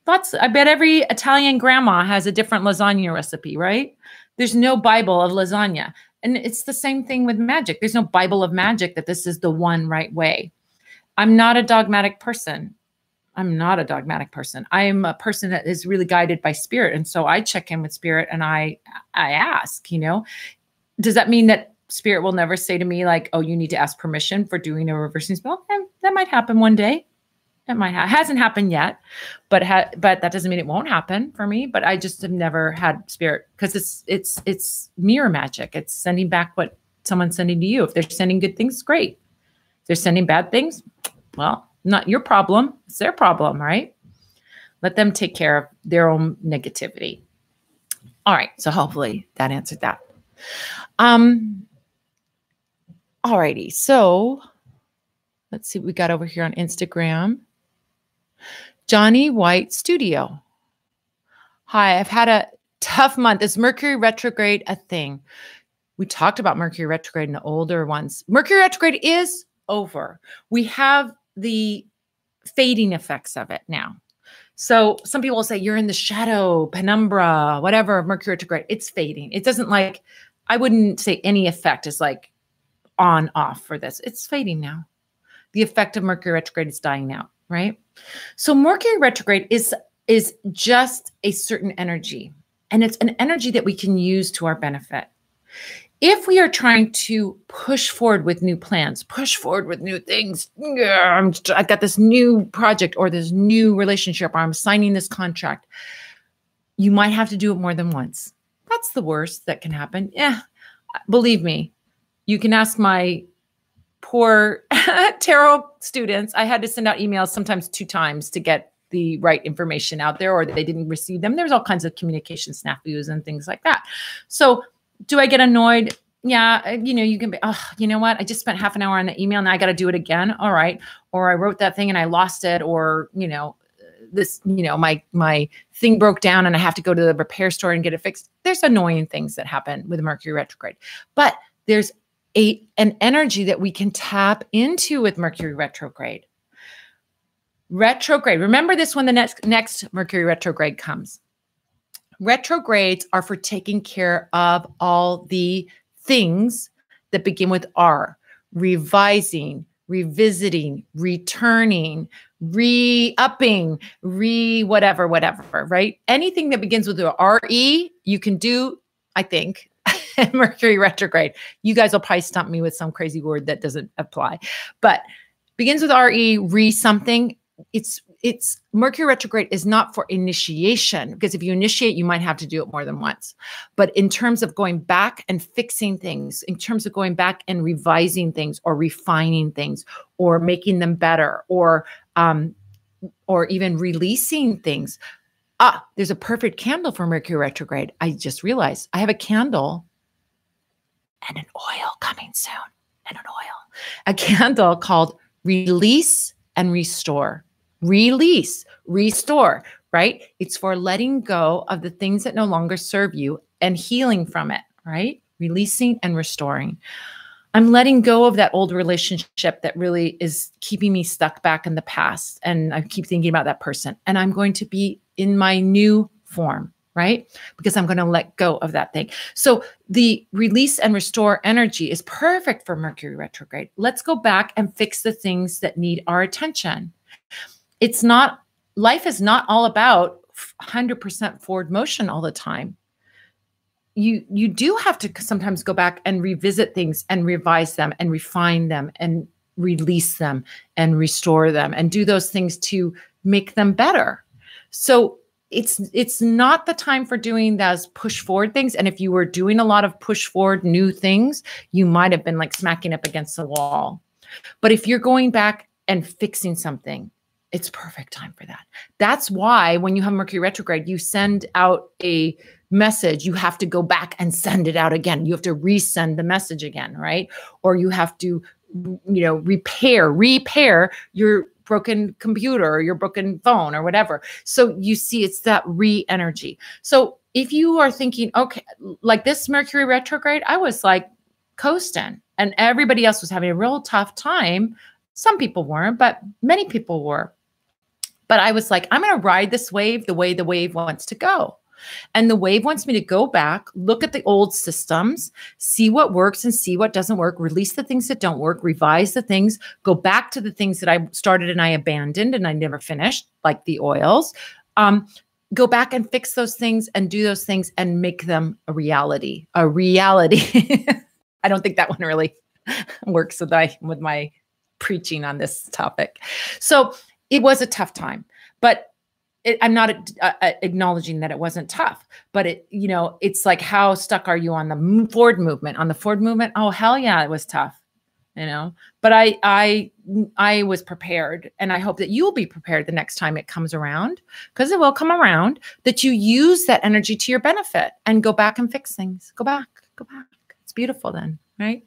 I bet every Italian grandma has a different lasagna recipe, right? There's no Bible of lasagna. And it's the same thing with magic. There's no Bible of magic that this is the one right way. I'm not a dogmatic person. I am a person that is really guided by spirit. And so I check in with spirit and I ask, does that mean that spirit will never say to me like, oh, you need to ask permission for doing a reversing spell? And that might happen one day. It hasn't happened yet, but that doesn't mean it won't happen for me. But I just have never had spirit, because it's mirror magic. It's sending back what someone's sending to you. If they're sending good things, great. If they're sending bad things, well, not your problem. It's their problem, right? Let them take care of their own negativity. All right. So hopefully that answered that. All righty. So let's see what we got over here on Instagram. Johnny White Studio. Hi, I've had a tough month. Is Mercury retrograde a thing? We talked about Mercury retrograde in the older ones. Mercury retrograde is over. We have the fading effects of it now. So some people will say you're in the shadow, penumbra, whatever, Mercury retrograde. It's fading. It doesn't I wouldn't say any effect is like on off for this. It's fading now. The effect of Mercury retrograde is dying out, right? So Mercury retrograde is just a certain energy, and it's an energy that we can use to our benefit. If we are trying to push forward with new plans, push forward with new things, I've got this new project or this new relationship, or I'm signing this contract, you might have to do it more than once. That's the worst that can happen. Yeah, believe me, you can ask my poor tarot students. I had to send out emails sometimes 2 times to get the right information out there, or they didn't receive them. There's all kinds of communication snafus and things like that. So do I get annoyed? Yeah. You can be, oh, you know what? I just spent half an hour on the email and I got to do it again. All right. Or I wrote that thing and I lost it, or, my thing broke down and I have to go to the repair store and get it fixed. There's annoying things that happen with Mercury retrograde, but there's an energy that we can tap into with Mercury retrograde. Remember this when the next Mercury retrograde comes. Retrogrades are for taking care of all the things that begin with R: revising, revisiting, returning, re-upping, whatever, right? Anything that begins with the R-E, you can do, I think, Mercury retrograde. You guys will probably stump me with some crazy word that doesn't apply, but begins with re something. It's Mercury retrograde is not for initiation, because if you initiate, you might have to do it more than once. But in terms of going back and fixing things, in terms of going back and revising things or refining things or making them better, or even releasing things. There's a perfect candle for Mercury retrograde. I just realized I have a candle and an oil coming soon, a candle called Release and Restore. Release, restore, right? It's for letting go of the things that no longer serve you and healing from it, right? Releasing and restoring. I'm letting go of that old relationship that really is keeping me stuck back in the past. And I keep thinking about that person. And I'm going to be in my new form, right? Because I'm going to let go of that thing. So the release and restore energy is perfect for Mercury retrograde. Let's go back and fix the things that need our attention. It's not, life is not all about 100% forward motion all the time. You do have to sometimes go back and revisit things and revise them and refine them and release them and restore them and do those things to make them better. So it's not the time for doing those push forward things. And if you were doing a lot of push forward new things, you might have been like smacking up against the wall. But if you're going back and fixing something, it's perfect time for that. That's why when you have Mercury retrograde, you send out a message, you have to go back and send it out again. You have to resend the message again, right? Or you have to, repair your broken computer or your broken phone or whatever. So you see, it's that re-energy. So if you are thinking, okay, like this Mercury retrograde, I was like coasting and everybody else was having a real tough time. Some people weren't, but many people were. But I was like, I'm going to ride this wave the way the wave wants to go. And the wave wants me to go back, look at the old systems, see what works and see what doesn't work, release the things that don't work, revise the things, go back to the things that I started and I abandoned and I never finished, like the oils. Go back and fix those things and do those things and make them a reality. A reality. I don't think that one really works with my preaching on this topic. So it was a tough time, but I'm not acknowledging that it wasn't tough, but it's like, how stuck are you on the forward movement? On the forward movement? Oh, hell yeah, it was tough, but I was prepared, and I hope that you'll be prepared the next time it comes around, because it will come around, that you use that energy to your benefit and go back and fix things. Go back. It's beautiful then, right?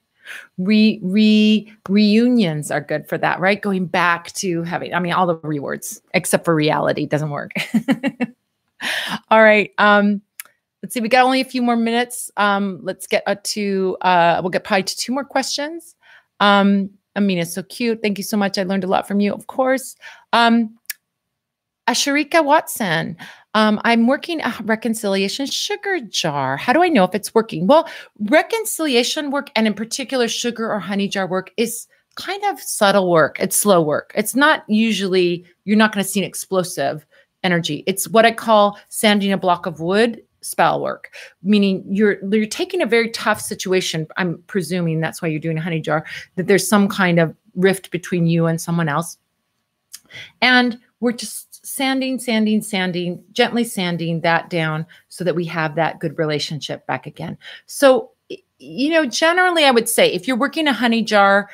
Reunions are good for that, right? Going back to having, all the rewards except for reality doesn't work. All right. Let's see. We got only a few more minutes. Let's get we'll get probably to 2 more questions. Amina's so cute. Thank you so much. I learned a lot from you, of course. Asharika Watson. I'm working a reconciliation sugar jar. How do I know if it's working? Well, reconciliation work, and in particular sugar or honey jar work, is kind of subtle work. It's slow work. It's not usually, you're not going to see an explosive energy. It's what I call sanding a block of wood spell work, meaning you're taking a very tough situation. I'm presuming that's why you're doing a honey jar, that there's some kind of rift between you and someone else. And we're just sanding, gently sanding that down so that we have that good relationship back again. So, generally I would say if you're working a honey jar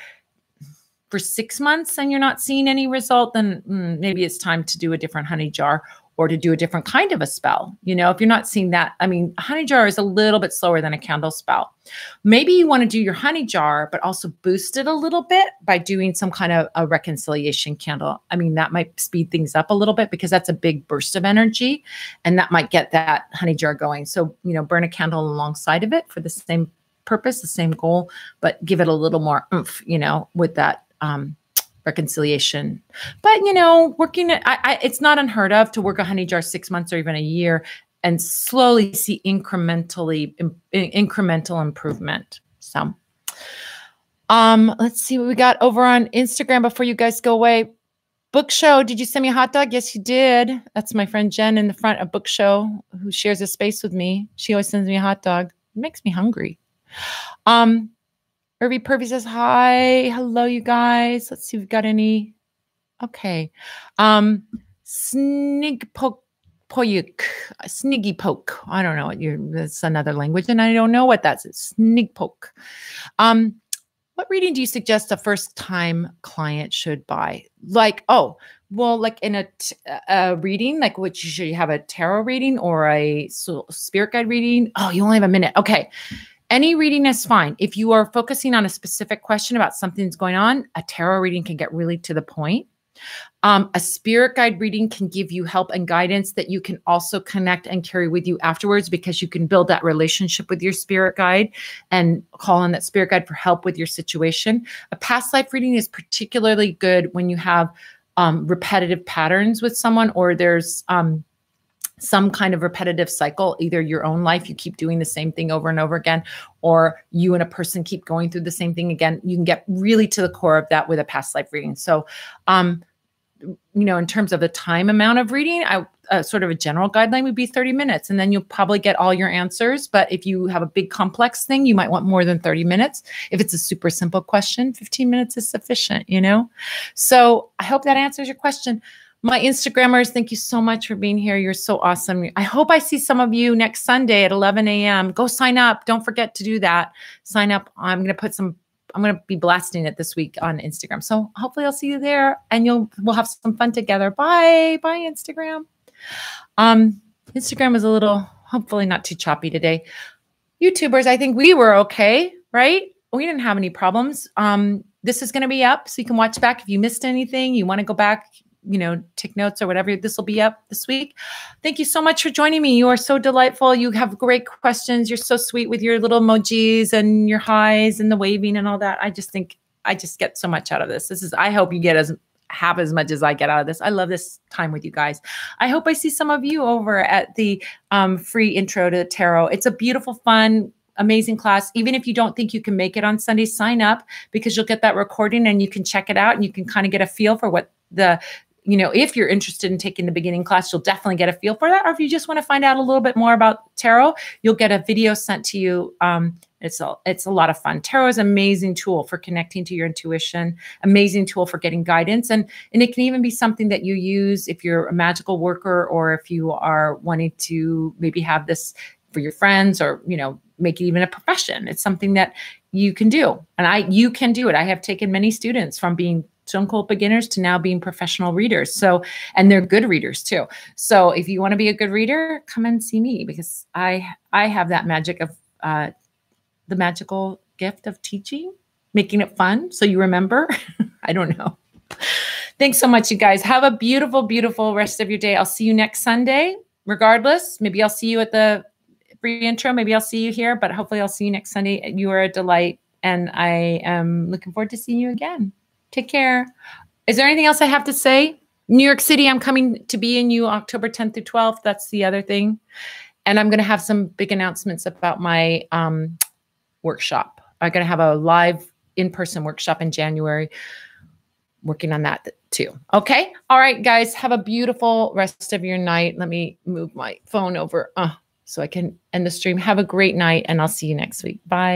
for 6 months and you're not seeing any result, then maybe it's time to do a different honey jar or to do a different kind of a spell. If you're not seeing that, a honey jar is a little bit slower than a candle spell. Maybe you want to do your honey jar, but also boost it a little bit by doing some kind of a reconciliation candle. That might speed things up a little bit because that's a big burst of energy and that might get that honey jar going. So, burn a candle alongside of it for the same purpose, the same goal, but give it a little more oomph, with that, reconciliation. But, working it, it's not unheard of to work a honey jar 6 months or even a year and slowly see incremental improvement. So, let's see what we got over on Instagram before you guys go away. Book Show, did you send me a hot dog? Yes, you did. That's my friend Jen in the front of Book Show who shares a space with me. She always sends me a hot dog. It makes me hungry. Irby Purvey says, hi. Hello, you guys. Let's see if we've got any. Okay. Sniggy poke. I don't know what that's another language, and I don't know what that's. Snig poke. What reading do you suggest a first-time client should buy? Like in a reading, like what you should have a tarot reading or a spirit guide reading? Oh, you only have a minute. Okay. Any reading is fine. If you are focusing on a specific question about something's going on, a tarot reading can get really to the point. A spirit guide reading can give you help and guidance that you can also connect and carry with you afterwards, because you can build that relationship with your spirit guide and call on that spirit guide for help with your situation. A past life reading is particularly good when you have repetitive patterns with someone, or there's some kind of repetitive cycle, either your own life, you keep doing the same thing over and over again, or you and a person keep going through the same thing again. You can get really to the core of that with a past life reading. So, in terms of the time amount of reading, sort of a general guideline would be 30 minutes, and then you'll probably get all your answers. But if you have a big complex thing, you might want more than 30 minutes. If it's a super simple question, 15 minutes is sufficient, So I hope that answers your question. My Instagrammers, thank you so much for being here. You're so awesome. I hope I see some of you next Sunday at 11 a.m. Go sign up. Don't forget to do that. Sign up. I'm going to be blasting it this week on Instagram. So hopefully I'll see you there, and we'll have some fun together. Bye. Bye, Instagram. Instagram is a little, hopefully not too choppy today. YouTubers, I think we were okay, right? We didn't have any problems. This is going to be up so you can watch back. If you missed anything, you want to go back, take notes or whatever, this will be up this week. Thank you so much for joining me. You are so delightful. You have great questions. You're so sweet with your little emojis and your highs and the waving and all that. I just get so much out of this. I hope you have as much as I get out of this. I love this time with you guys. I hope I see some of you over at the free intro to the tarot. It's a beautiful, fun, amazing class. Even if you don't think you can make it on Sunday, sign up, because you'll get that recording and you can check it out, and you can kind of get a feel for what if you're interested in taking the beginning class, you'll definitely get a feel for that. Or if you just want to find out a little bit more about tarot, you'll get a video sent to you. It's a lot of fun. Tarot is an amazing tool for connecting to your intuition, amazing tool for getting guidance. And it can even be something that you use if you're a magical worker, or if you are wanting to maybe have this for your friends, or, make it even a profession. It's something that you can do. And you can do it. I have taken many students from being stone cold beginners to now being professional readers. So, and they're good readers too. So if you want to be a good reader, come and see me, because I have that magic of the magical gift of teaching, making it fun. So you remember. I don't know. Thanks so much, you guys. Have a beautiful, beautiful rest of your day. I'll see you next Sunday. Regardless, maybe I'll see you at the free intro. Maybe I'll see you here, but hopefully I'll see you next Sunday. You are a delight, and I am looking forward to seeing you again. Take care. Is there anything else I have to say? New York City, I'm coming to be in you October 10th through 12th. That's the other thing. And I'm going to have some big announcements about my workshop. I'm going to have a live in-person workshop in January. Working on that too. Okay. All right, guys. Have a beautiful rest of your night. Let me move my phone over so I can end the stream. Have a great night, and I'll see you next week. Bye.